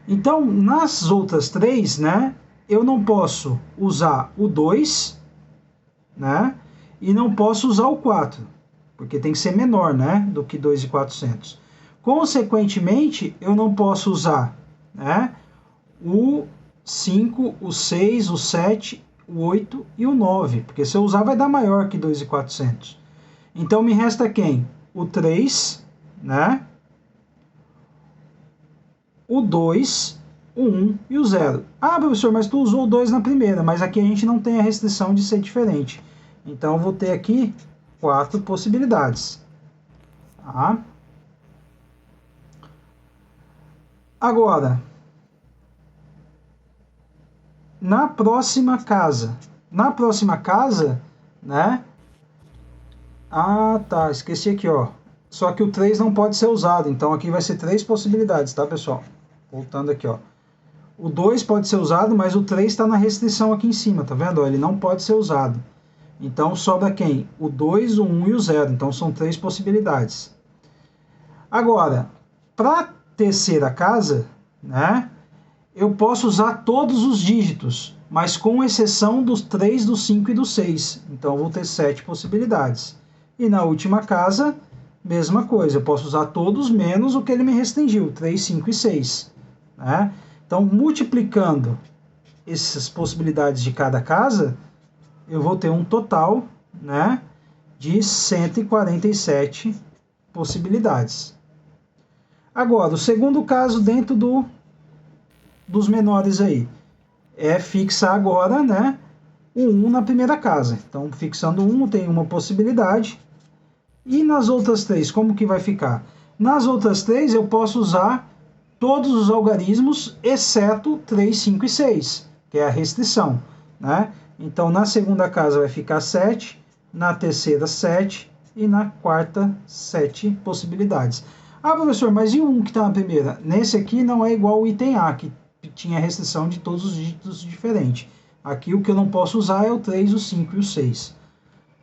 Então, nas outras 3, né, eu não posso usar o 2, né, e não posso usar o 4, porque tem que ser menor, né, do que 2.400. Consequentemente, eu não posso usar, né, o 5, o 6, o 7, o 8 e o 9, porque se eu usar vai dar maior que 2.400. Então me resta quem? O 3, né? O 2, o 1 e o 0. Ah, professor, mas tu usou o 2 na primeira, mas aqui a gente não tem a restrição de ser diferente. Então eu vou ter aqui 4 possibilidades. Tá? Agora, na próxima casa, né? Ah, tá, esqueci aqui, ó. Só que o 3 não pode ser usado, então aqui vai ser 3 possibilidades, tá, pessoal? Voltando aqui, ó. O 2 pode ser usado, mas o 3 está na restrição aqui em cima, tá vendo? Ele não pode ser usado. Então sobra quem? O 2, o 1 e o 0, então são 3 possibilidades, Agora, para a terceira casa, né, eu posso usar todos os dígitos, mas com exceção dos 3, do 5 e do 6. Então, eu vou ter 7 possibilidades. E na última casa, mesma coisa. Eu posso usar todos menos o que ele me restringiu, 3, 5 e 6. Né? Então, multiplicando essas possibilidades de cada casa, eu vou ter um total, né, de 147 possibilidades. Agora, o segundo caso dentro dos menores aí é fixar agora, né, o 1 na primeira casa. Então, fixando 1, tem uma possibilidade. E nas outras 3, como que vai ficar? Nas outras 3, eu posso usar todos os algarismos, exceto 3, 5 e 6, que é a restrição, né? Então, na segunda casa vai ficar 7, na terceira 7 e na quarta 7 possibilidades. Ah, professor, mas e o 1 que está na primeira? Nesse aqui não é igual o item A, que tinha restrição de todos os dígitos diferentes. Aqui o que eu não posso usar é o 3, o 5 e o 6.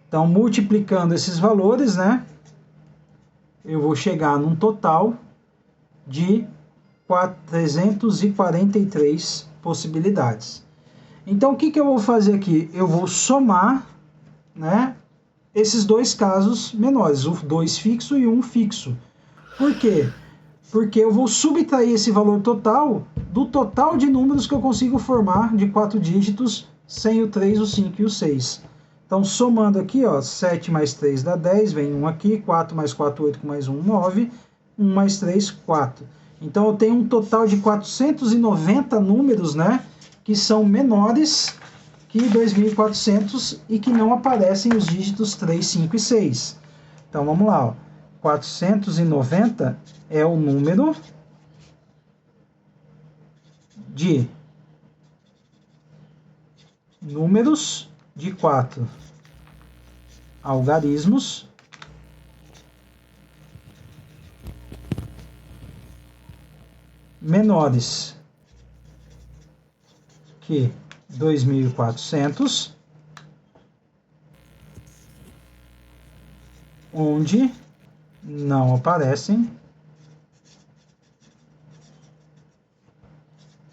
Então, multiplicando esses valores, né, eu vou chegar num total de 343 possibilidades. Então, o que eu vou fazer aqui? Eu vou somar, né, esses dois casos menores, o 2 fixo e o 1 fixo. Por quê? Porque eu vou subtrair esse valor total do total de números que eu consigo formar de 4 dígitos sem o 3, o 5 e o 6. Então, somando aqui, ó, 7 mais 3 dá 10, vem 1 aqui, 4 mais 4, 8, com mais 1, 9, 1 mais 3, 4. Então, eu tenho um total de 490 números, né, que são menores que 2.400 e que não aparecem os dígitos 3, 5 e 6. Então, vamos lá, ó. 490 é o número de números de 4 algarismos menores que 2.400, onde não aparecem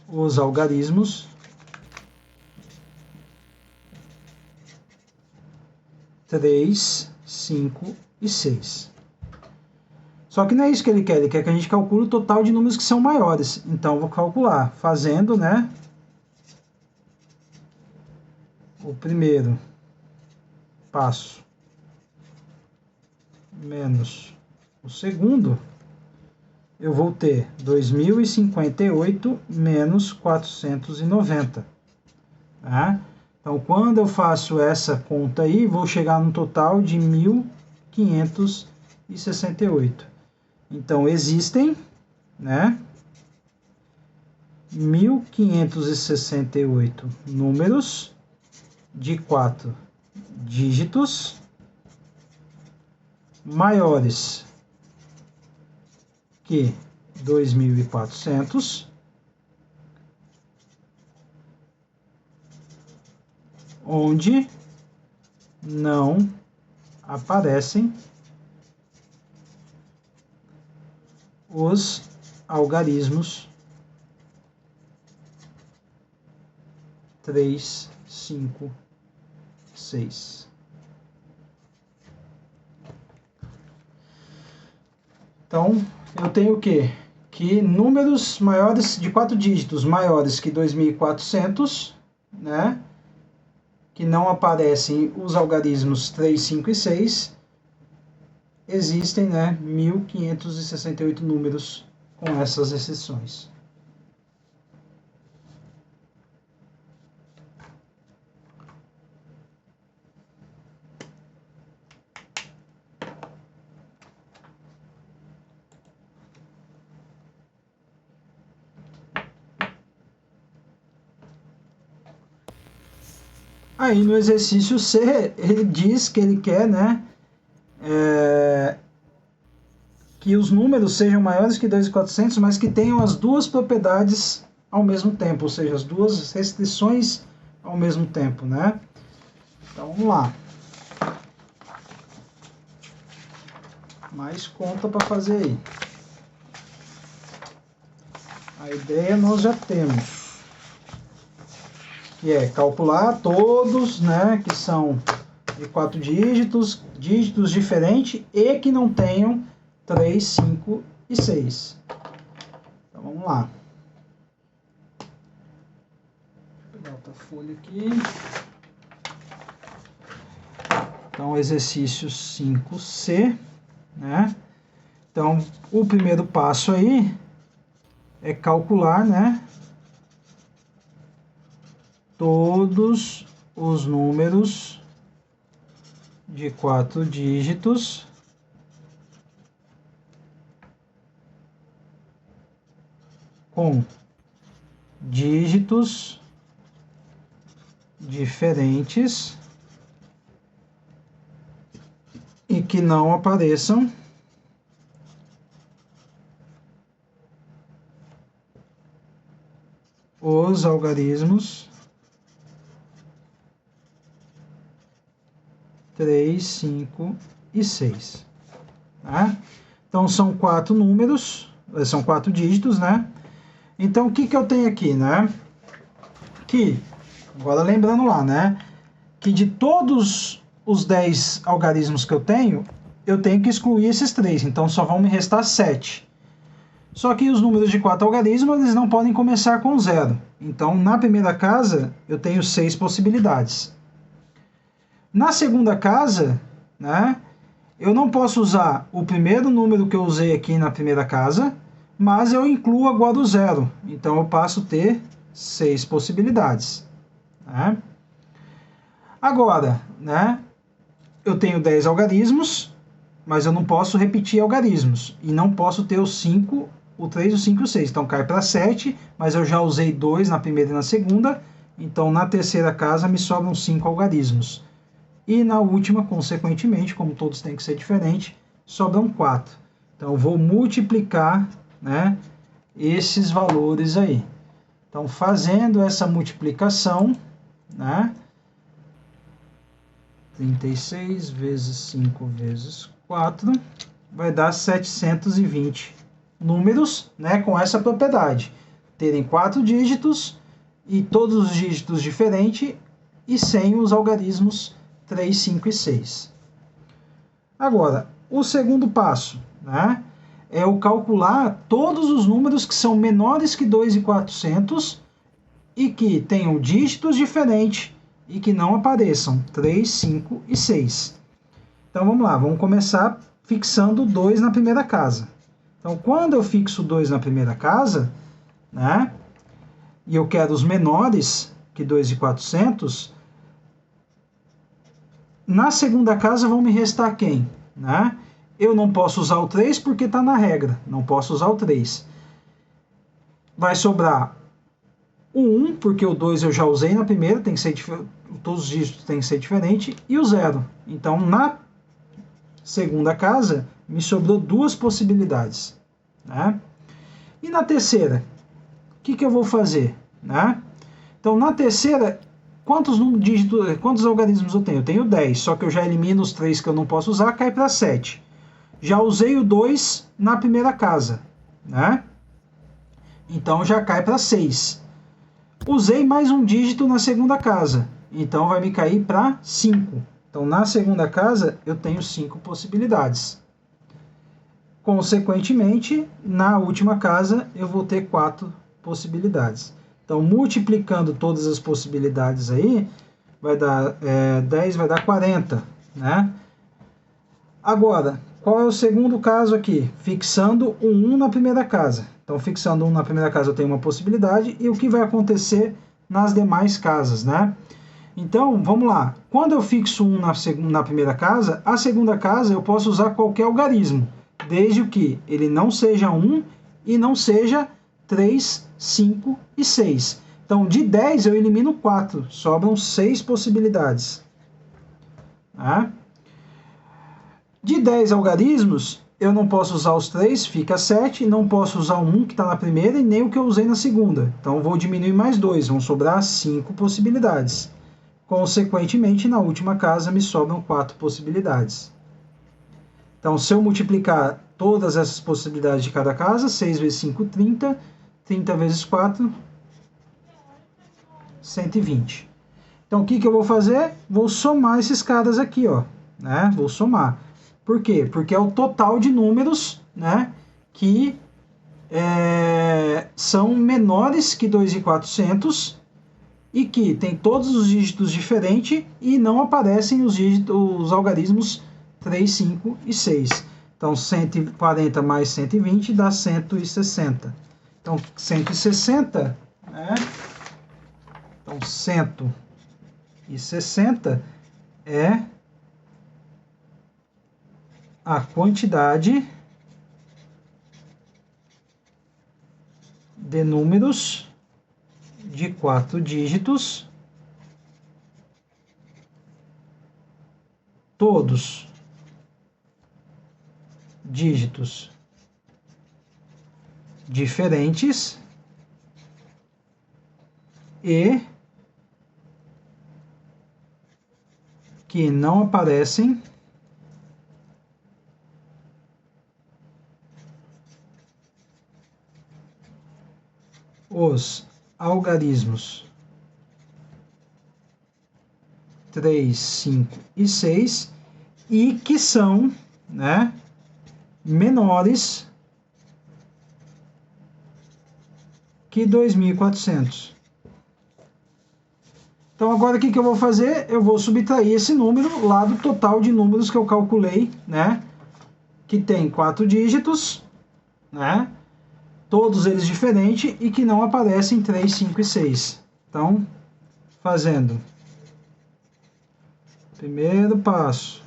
os algarismos 3, 5 e 6. Só que não é isso que ele quer que a gente calcule o total de números que são maiores. Então, eu vou calcular fazendo, né, o primeiro passo menos o segundo, eu vou ter 2.058 menos 490. Tá? Então, quando eu faço essa conta aí, vou chegar no total de 1.568. Então, existem, né, 1.568 números de 4 dígitos maiores que 2.400, onde não aparecem os algarismos 3, 5, 6. Então, eu tenho o quê? Que números maiores de 4 dígitos maiores que 2.400, né? Que não aparecem os algarismos 3, 5 e 6, existem, né, 1.568 números com essas exceções. Aí no exercício C, ele diz que ele quer, né, que os números sejam maiores que 2.400, mas que tenham as duas propriedades ao mesmo tempo, ou seja, as duas restrições ao mesmo tempo, né? Então, vamos lá. Mais conta para fazer aí. A ideia nós já temos, que é calcular todos, né, que são de 4 dígitos, dígitos diferentes e que não tenham 3, 5 e 6. Então vamos lá. Vou pegar outra folha aqui. Então exercício 5C, né? Então o primeiro passo aí é calcular, né, todos os números de 4 dígitos com dígitos diferentes e que não apareçam os algarismos 3, 5 e 6. Tá? Então, são 4 números, são 4 dígitos, né? Então, o que que eu tenho aqui, né? Que, agora lembrando lá, né? Que de todos os 10 algarismos que eu tenho que excluir esses 3. Então, só vão me restar 7. Só que os números de 4 algarismos, eles não podem começar com 0. Então, na primeira casa, eu tenho 6 possibilidades. Na segunda casa, né, eu não posso usar o primeiro número que eu usei aqui na primeira casa, mas eu incluo agora o 0. Então, eu passo a ter 6 possibilidades. Né? Agora, né, eu tenho 10 algarismos, mas eu não posso repetir algarismos. E não posso ter os 5, o 3, o 5 e o 6. Então, cai para 7, mas eu já usei 2 na primeira e na segunda. Então, na terceira casa, me sobram 5 algarismos. E na última, consequentemente, como todos têm que ser diferentes, sobram 4. Então, eu vou multiplicar, né, esses valores aí. Então, fazendo essa multiplicação, né, 36 vezes 5 vezes 4 vai dar 720 números, né, com essa propriedade. Terem 4 dígitos e todos os dígitos diferentes e sem os algarismos 3, 5 e 6. Agora, o segundo passo, né, é eu calcular todos os números que são menores que 2.400 e que tenham dígitos diferentes e que não apareçam 3, 5 e 6. Então vamos lá, vamos começar fixando 2 na primeira casa. Então quando eu fixo 2 na primeira casa, né, e eu quero os menores que 2.400, na segunda casa vão me restar quem? Né? Eu não posso usar o 3 porque está na regra, não posso usar o 3. Vai sobrar o 1, porque o 2 eu já usei na primeira, tem que ser todos os dígitos têm que ser diferentes, e o 0. Então, na segunda casa, me sobrou 2 possibilidades. Né? E na terceira, o que eu vou fazer? Né? Então, na terceira, quantos algarismos eu tenho? Eu tenho 10, só que eu já elimino os 3 que eu não posso usar, cai para 7. Já usei o 2 na primeira casa. Né? Então, já cai para 6. Usei mais um dígito na segunda casa, então vai me cair para 5. Então, na segunda casa, eu tenho 5 possibilidades. Consequentemente, na última casa, eu vou ter 4 possibilidades. Então, multiplicando todas as possibilidades aí, vai dar 10, vai dar 40. Né? Agora, qual é o segundo caso aqui? Fixando um 1 na primeira casa. Então, fixando 1 na primeira casa, eu tenho uma possibilidade. E o que vai acontecer nas demais casas, né? Então, vamos lá. Quando eu fixo 1 na primeira casa, a segunda casa eu posso usar qualquer algarismo, desde que ele não seja 1 e não seja 3, 5 e 6. Então, de 10 eu elimino 4, sobram 6 possibilidades. Tá? De 10 algarismos, eu não posso usar os 3, fica 7, não posso usar o 1 que está na primeira e nem o que eu usei na segunda. Então, eu vou diminuir mais 2, vão sobrar 5 possibilidades. Consequentemente, na última casa, me sobram 4 possibilidades. Então, se eu multiplicar todas essas possibilidades de cada casa, 6 vezes 5, 30, 30 vezes 4, 120. Então, o que eu vou fazer? Vou somar esses caras aqui, ó, né? Vou somar. Por quê? Porque é o total de números, né, que são menores que 2.400 e que tem todos os dígitos diferentes e não aparecem os algarismos 3, 5 e 6. Então, 140 mais 120 dá 160. Então, 160, né? Então, 160 é a quantidade de números de 4 dígitos, todos dígitos diferentes e que não aparecem os algarismos 3, 5 e 6 e que são, né, menores que 2.400. Então, agora o que eu vou fazer? Eu vou subtrair esse número lá do total de números que eu calculei, né, que tem 4 dígitos, né, todos eles diferentes e que não aparecem 3, 5 e 6. Então, fazendo primeiro passo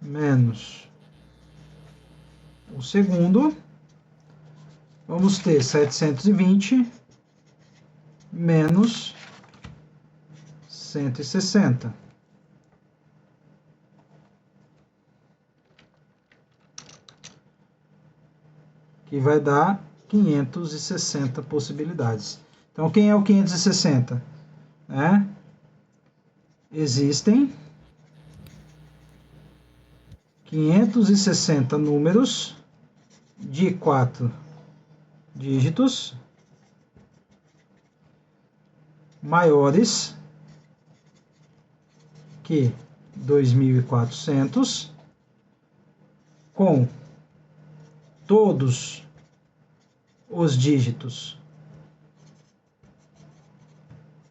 menos o segundo, vamos ter 720 menos 160. Que vai dar 560 possibilidades. Então, quem é o 560? Existem 560 números de 4 dígitos maiores que 2.400 com todos os dígitos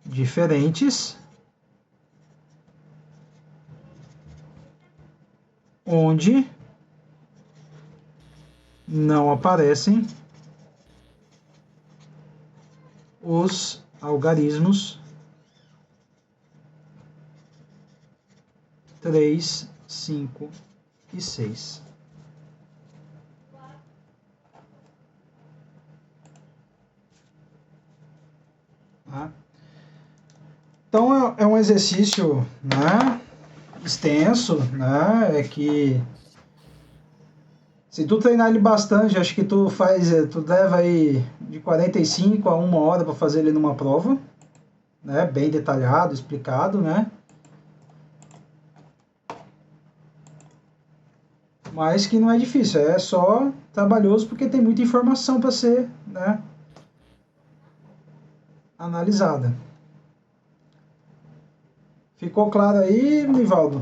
diferentes, onde não aparecem os algarismos 3, 5 e 6. Então é um exercício, né, extenso, né, que se tu treinar ele bastante, acho que tu leva aí de 45 a 1 hora para fazer ele numa prova, né, bem detalhado, explicado, né. Mas que não é difícil, é só trabalhoso porque tem muita informação para ser, né, analisada. Ficou claro aí, Nivaldo?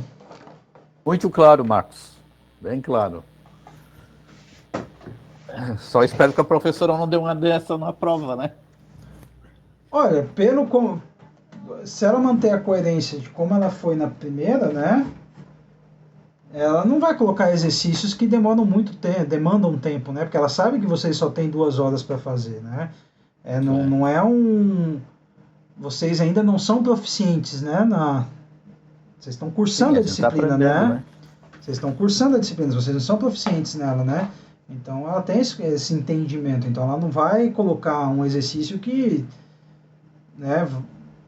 Muito claro, Marcos. Bem claro. Só espero que a professora não dê uma dessa na prova, né? Olha, se ela manter a coerência de como ela foi na primeira, né? Ela não vai colocar exercícios que demandam tempo, né? Porque ela sabe que vocês só têm 2 horas para fazer, né? Não é um... Vocês ainda não são proficientes, né? Vocês estão cursando a disciplina, né? Vocês estão cursando a disciplina, vocês não são proficientes nela, né? Então ela tem esse entendimento. Então ela não vai colocar um exercício que, né?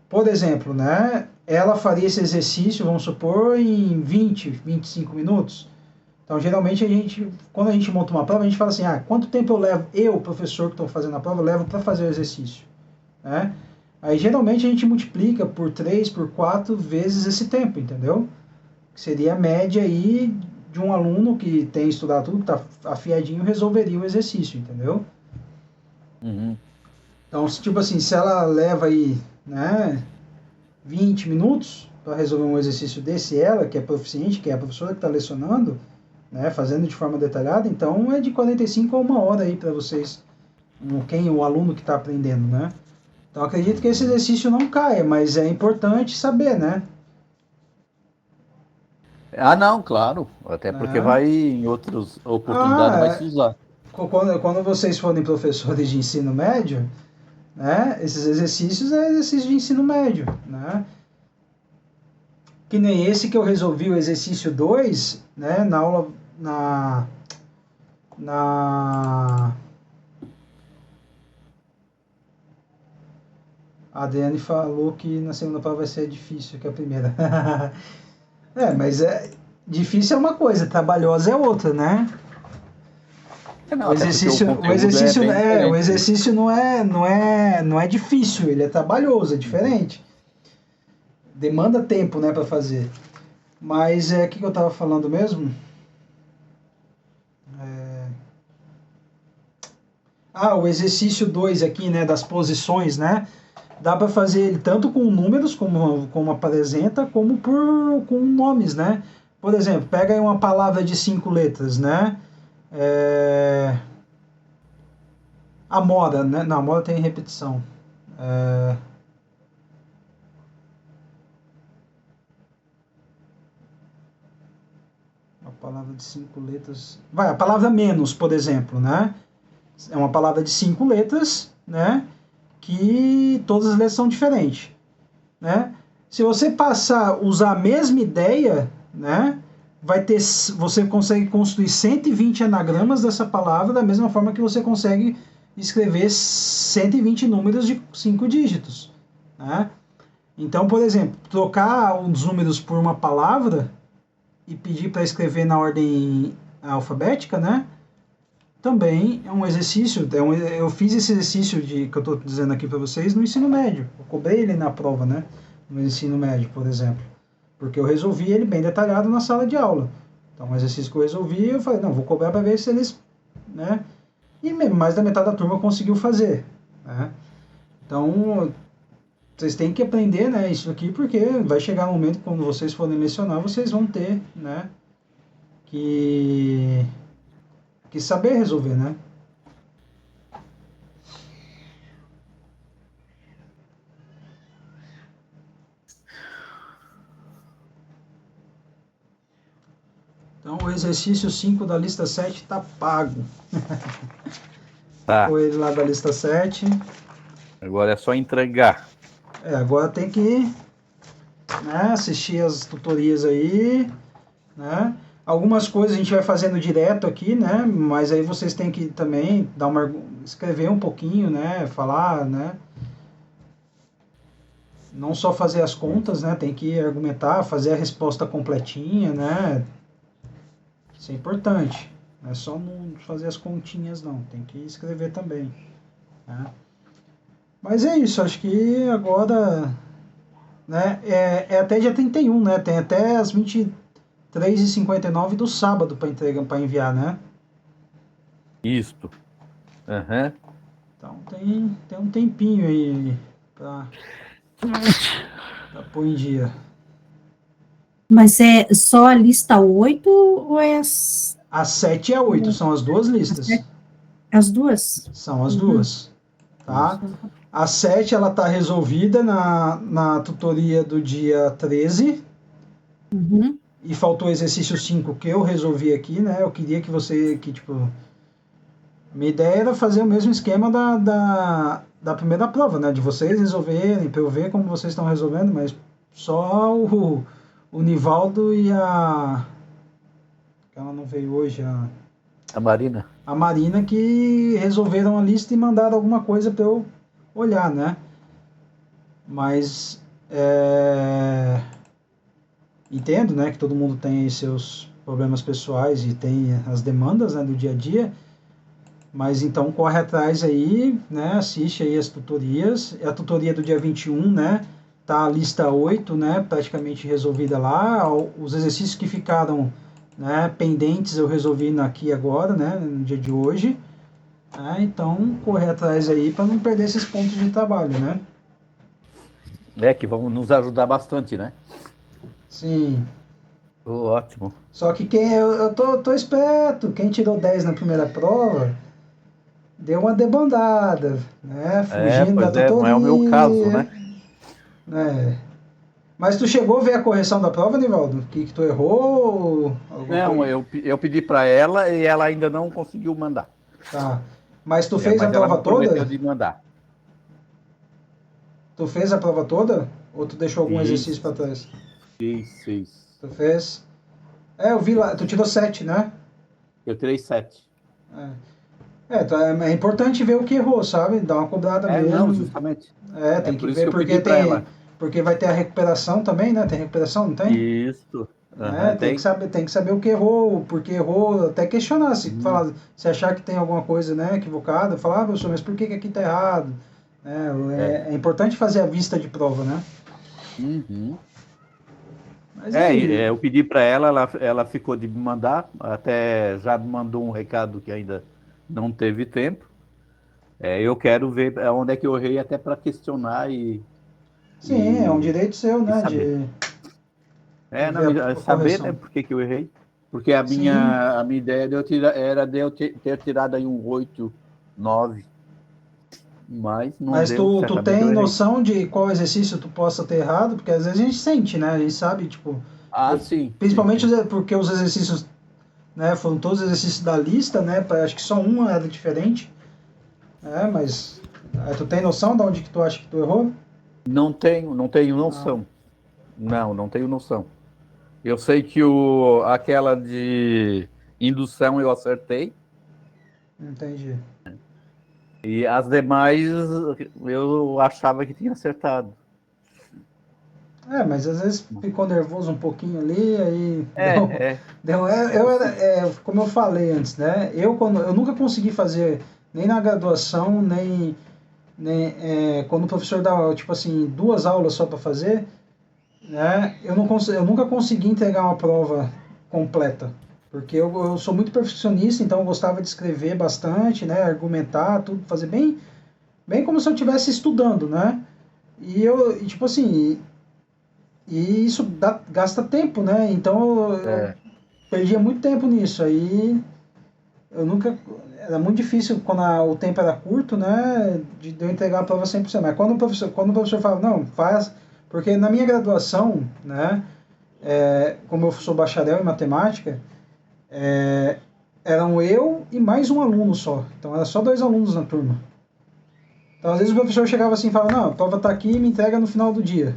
Por exemplo, né? Ela faria esse exercício, vamos supor, em 20, 25 minutos. Então geralmente quando a gente monta uma prova, a gente fala assim, quanto tempo eu, professor que estou fazendo a prova, levo para fazer o exercício, né? Aí geralmente a gente multiplica por 3, por 4 vezes esse tempo, entendeu? Que seria a média aí de um aluno que tem estudado tudo, que tá afiadinho, resolveria o exercício, entendeu? Uhum. Então, tipo assim, se ela leva aí, né, 20 minutos para resolver um exercício desse, ela, que é proficiente, que é a professora que está lecionando, né, fazendo de forma detalhada, então é de 45 a 1 hora aí para vocês, o aluno que está aprendendo, né? Então, acredito que esse exercício não caia, mas é importante saber, né? Ah, não, claro. Até porque Né? vai, em outras oportunidades, Ah, vai se usar. quando vocês forem professores de ensino médio, né, esses exercícios é exercício de ensino médio, né? Que nem esse que eu resolvi, o exercício 2, né, na aula, na a Adriane falou que na segunda prova vai ser difícil que a primeira. Mas difícil é uma coisa, trabalhosa é outra, né? Não, O até porque o exercício, conteúdo é bem o diferente, né? exercício não é difícil, ele é trabalhoso, é diferente. Demanda tempo, né, para fazer. Mas o que eu estava falando mesmo? O exercício 2 aqui, né, das posições, né? Dá para fazer ele tanto com números, como apresenta, como com nomes, né? Por exemplo, pega aí uma palavra de 5 letras, né? Amora, né? Não, amora tem repetição. Uma palavra de 5 letras. A palavra menos, por exemplo, né? É uma palavra de 5 letras, né? Que todas as letras são diferentes, né? Se você usar a mesma ideia, né? Você consegue construir 120 anagramas dessa palavra da mesma forma que você consegue escrever 120 números de 5 dígitos, né? Então, por exemplo, trocar os números por uma palavra e pedir para escrever na ordem alfabética, né? Também é um exercício. Eu fiz esse exercício que eu estou dizendo aqui para vocês no ensino médio. Eu cobrei ele na prova, né? No ensino médio, por exemplo. Porque eu resolvi ele bem detalhado na sala de aula. Então, um exercício que eu resolvi, eu falei, não, vou cobrar para ver se eles, né? E mais da metade da turma conseguiu fazer, né? Então, vocês têm que aprender, né, isso aqui, porque vai chegar um momento quando vocês forem lecionar, vocês vão ter, né, que saber resolver, né? Então, o exercício 5 da lista 7 está pago. Tá. Foi ele lá da lista 7. Agora é só entregar. Agora tem que, né, assistir as tutorias aí, né? Algumas coisas a gente vai fazendo direto aqui, né? Mas aí vocês têm que também escrever um pouquinho, né? Falar, né? Não só fazer as contas, né? Tem que argumentar, fazer a resposta completinha, né? Isso é importante. Não é só não fazer as continhas, não. Tem que escrever também, né? Mas é isso, acho que agora, né? É até dia 31, né? Tem até as 23h59 do sábado para enviar, né? Isto. Uhum. Então tem um tempinho aí para pôr em dia. Mas é só a lista 8 ou é as... A 7 e a 8 são as duas listas. As duas? São as duas, tá? A 7 ela tá resolvida na tutoria do dia 13. Uhum. E faltou o exercício 5 que eu resolvi aqui, né? Eu queria tipo... Minha ideia era fazer o mesmo esquema da primeira prova, né? De vocês resolverem, para eu ver como vocês estão resolvendo, mas só o Nivaldo e a... Ela não veio hoje, A Marina. A Marina, que resolveram a lista e mandaram alguma coisa para eu olhar, né? Mas entendo, né, que todo mundo tem seus problemas pessoais e tem as demandas, né, do dia a dia, mas então corre atrás aí, né, assiste aí as tutorias. A tutoria do dia 21, né, tá a lista 8, né, praticamente resolvida lá. Os exercícios que ficaram né, pendentes eu resolvi aqui agora, né, no dia de hoje. Então, correr atrás aí para não perder esses pontos de trabalho, né? Que vão nos ajudar bastante, né? Sim. Ótimo. Só que eu tô esperto. Quem tirou 10 na primeira prova deu uma debandada, né? Fugindo da Pois é, não é o meu caso, tutoria. né? Mas tu chegou a ver a correção da prova, Nivaldo? O que tu errou? Alguma Não, coisa? eu pedi para ela e ela ainda não conseguiu mandar. Tá. Mas tu fez a Mas ela prova me prometeu toda? de mandar. Tu fez a prova toda? Ou tu deixou algum exercício para Fiz, trás? fiz. Tu fez? Eu vi lá. Tu tirou 7, né? Eu tirei 7. É importante ver o que errou, sabe? Dar uma cobrada Não, mesmo. justamente. É Tem que por isso que ver eu pedi para ela. porque vai ter a recuperação também, né? Tem recuperação, não tem? Isso. Aham, tem. Tem que saber o que errou, por que errou, até questionar, se achar que tem alguma coisa, né, equivocada, falar, professor, mas por que aqui tá errado? É importante fazer a vista de prova, né? Uhum. Mas aí, Eu pedi para ela ficou de me mandar, até já me mandou um recado que ainda não teve tempo. Eu quero ver onde é que eu errei, até para questionar sim, é um e, direito seu, e né, saber. de ver a Saber, né, correção. por que eu errei. Porque Sim, a minha ideia era de eu ter tirado aí um 8, 9, mas não mas deu, tu certamente eu tem errei. noção de qual exercício tu possa ter errado? Porque às vezes a gente sente, né? A gente sabe, tipo, Sim, sim, principalmente sim. porque os exercícios, né, foram todos os exercícios da lista, né? Acho que só uma era diferente. Mas tu tem noção de onde que tu acha que tu errou? Não tenho Ah, noção. Não tenho noção. Eu sei que aquela de indução eu acertei, entendi. e as demais eu achava que tinha acertado. Mas às vezes ficou nervoso um pouquinho ali, aí É, é, é possível. como eu falei antes, né? Eu nunca consegui fazer nem na graduação, nem quando o professor dá, tipo assim, 2 aulas só para fazer, né? Eu nunca consegui entregar uma prova completa, porque eu sou muito perfeccionista, então eu gostava de escrever bastante, né? Argumentar, tudo, fazer bem como se eu estivesse estudando, né? Tipo assim, e isso gasta tempo, né? Então eu É. perdia muito tempo nisso. Aí eu nunca. Era muito difícil quando o tempo era curto, né? De eu entregar a prova 100%. Mas quando o professor fala, não, faz. Porque na minha graduação, né? Como eu sou bacharel em matemática, eram eu e mais um aluno só. Então era só 2 alunos na turma. Então às vezes o professor chegava assim e falava, não, a prova está aqui e me entrega no final do dia.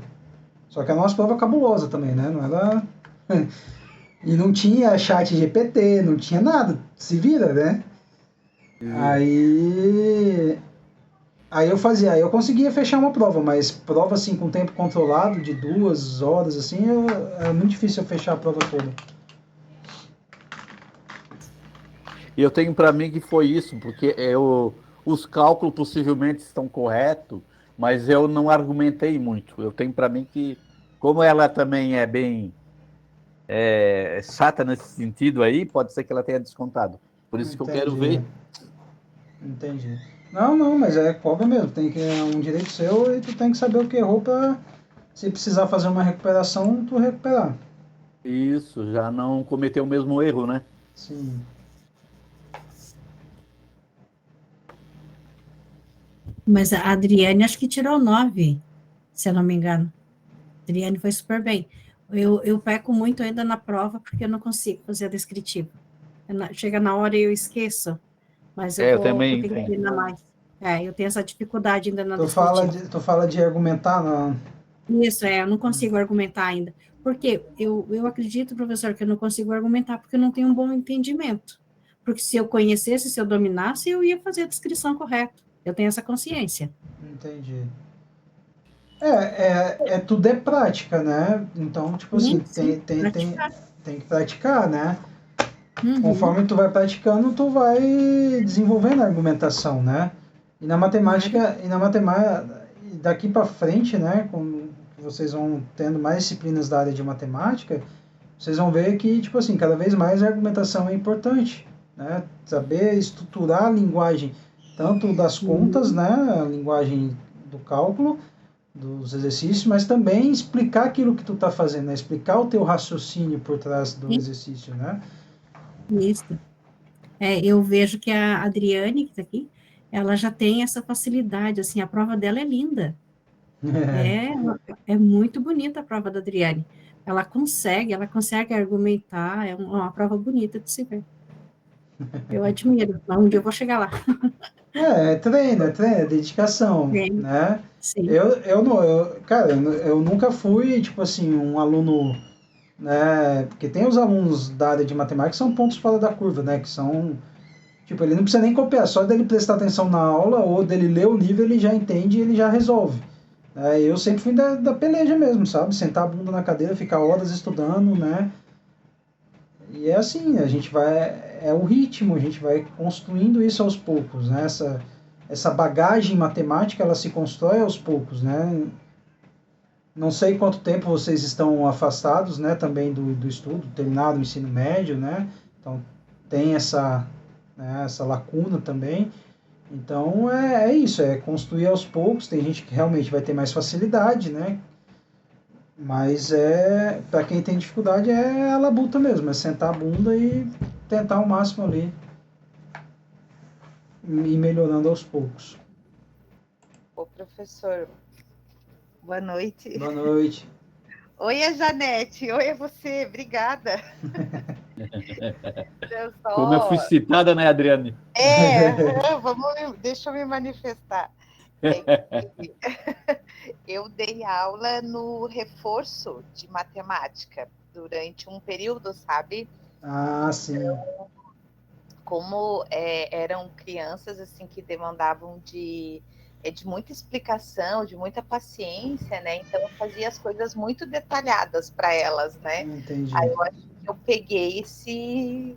Só que a nossa prova é cabulosa também, né? Não era. E não tinha chat GPT, não tinha nada. Se vira, né? Aí. Aí eu conseguia fechar uma prova, mas prova assim com tempo controlado, de 2 horas, assim, era muito difícil eu fechar a prova toda. E eu tenho para mim que foi isso, porque os cálculos possivelmente estão corretos, mas eu não argumentei muito. Eu tenho para mim que, como ela também é bem chata nesse sentido aí, pode ser que ela tenha descontado. Por isso que eu quero Entendi, ver. entendi. Não, mas é cobra mesmo. É um direito seu e tu tem que saber o que errou pra, se precisar fazer uma recuperação, tu recuperar. Isso, já não cometeu o mesmo erro, né? Sim. Mas a Adriane acho que tirou 9, se eu não me engano. A Adriane foi super bem. Eu peco muito ainda na prova porque eu não consigo fazer a descritiva. Chega na hora e eu esqueço, mas Eu tô também tenho. tentando mais. Eu tenho essa dificuldade ainda na descritiva. Tu fala de argumentar, não. Isso, eu não consigo argumentar ainda. Porque eu acredito, professor, que eu não consigo argumentar porque eu não tenho um bom entendimento. Porque se eu conhecesse, se eu dominasse, eu ia fazer a descrição correta. Eu tenho essa consciência. Entendi. Tudo é prática, né? Então, tipo assim, Sim, sim, praticar. tem que praticar, né? Uhum, Conforme tu vai praticando, tu vai desenvolvendo a argumentação, né? não é verdade. E na matemática, daqui para frente, né, com vocês vão tendo mais disciplinas da área de matemática, vocês vão ver que, tipo assim, cada vez mais a argumentação é importante, né? Saber estruturar a linguagem, tanto das contas, né? A linguagem do cálculo, dos exercícios, mas também explicar aquilo que tu está fazendo, né? Explicar o teu raciocínio por trás do exercício, né? Isso. Eu vejo que a Adriane, que está aqui, ela já tem essa facilidade, assim, a prova dela é linda. É muito bonita a prova da Adriane. Ela consegue argumentar, é uma prova bonita de se ver. Eu admiro, mas um dia eu vou chegar lá. Treino, é dedicação, né? Sim. Cara, eu nunca fui, tipo assim, um aluno, né? Porque tem os alunos da área de matemática que são pontos fora da curva, né? Que são, tipo, ele não precisa nem copiar, só dele prestar atenção na aula ou dele ler o livro, ele já entende e ele já resolve. Eu sempre fui da peleja mesmo, sabe? Sentar a bunda na cadeira, ficar horas estudando, né? E é assim, a gente vai, é o ritmo, a gente vai construindo isso aos poucos, né? Essa bagagem matemática, ela se constrói aos poucos, né? Não sei quanto tempo vocês estão afastados, né? Também do estudo, terminaram o ensino médio, né? Então, tem essa lacuna também. Então, é isso, é construir aos poucos. Tem gente que realmente vai ter mais facilidade, né? Mas para quem tem dificuldade é a labuta mesmo, é sentar a bunda e tentar o máximo ali e melhorando aos poucos. Ô, professor, boa noite. Boa noite. Oi, a Janete. Oi, a você. Obrigada. Como eu fui citada, né, Adriane? Deixa eu me manifestar. Eu dei aula no reforço de matemática durante um período, sabe? Ah, sim. Então, como eram crianças assim que demandavam de muita explicação, de muita paciência, né? Então eu fazia as coisas muito detalhadas para elas, né? Entendi. Aí eu acho que eu peguei esse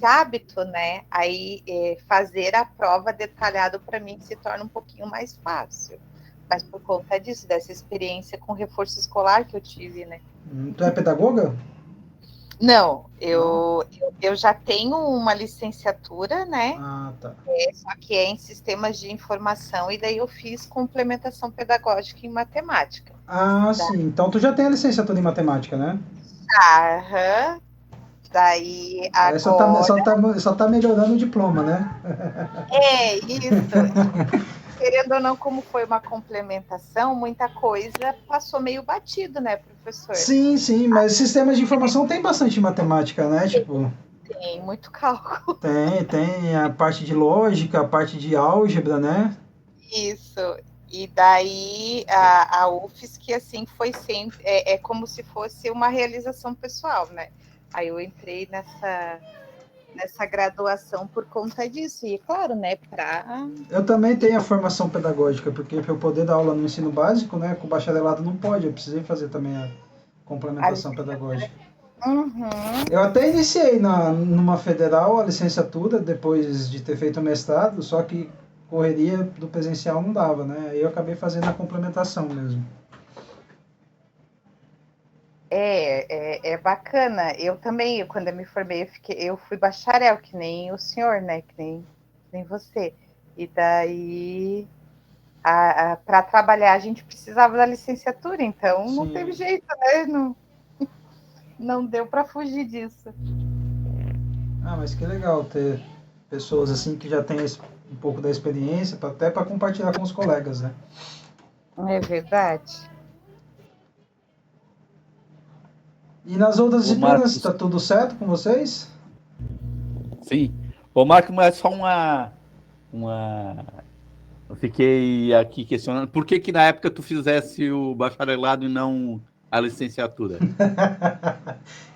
hábito, né? Aí fazer a prova detalhado para mim se torna um pouquinho mais fácil. Mas por conta disso, dessa experiência com reforço escolar que eu tive, né? Tu é pedagoga? Não, eu já tenho uma licenciatura, né? Ah, tá. Só que é em sistemas de informação, e daí eu fiz complementação pedagógica em matemática. Ah, sim. Então tu já tem a licenciatura em matemática, né? Aham. Daí agora... Só tá melhorando o diploma, né? Isso. Querendo ou não, como foi uma complementação, muita coisa passou meio batido, né, professor? Sim, mas sistemas de informação tem bastante matemática, né? Tem muito cálculo. Tem a parte de lógica, a parte de álgebra, né? Isso. E daí a UFSC, assim, foi sempre... É como se fosse uma realização pessoal, né? Aí eu entrei nessa graduação por conta disso. E, claro, né, Eu também tenho a formação pedagógica, porque para eu poder dar aula no ensino básico, né, com bacharelado não pode, eu precisei fazer também a complementação pedagógica. Uhum. Eu até iniciei numa federal a licenciatura, depois de ter feito o mestrado, só que correria do presencial não dava, né, aí eu acabei fazendo a complementação mesmo. É bacana. Eu também, quando eu me formei, eu fui bacharel, que nem o senhor, né? Que nem você. E daí, para trabalhar, a gente precisava da licenciatura, então não teve jeito, né? Não deu para fugir disso. Ah, mas que legal ter pessoas assim que já têm um pouco da experiência, até para compartilhar com os colegas, né? É verdade. E nas outras disciplinas, está tudo certo com vocês? Sim. Ô, Marco, mas só Eu fiquei aqui questionando, por que na época tu fizesse o bacharelado e não a licenciatura?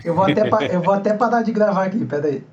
Eu vou até parar de gravar aqui, peraí.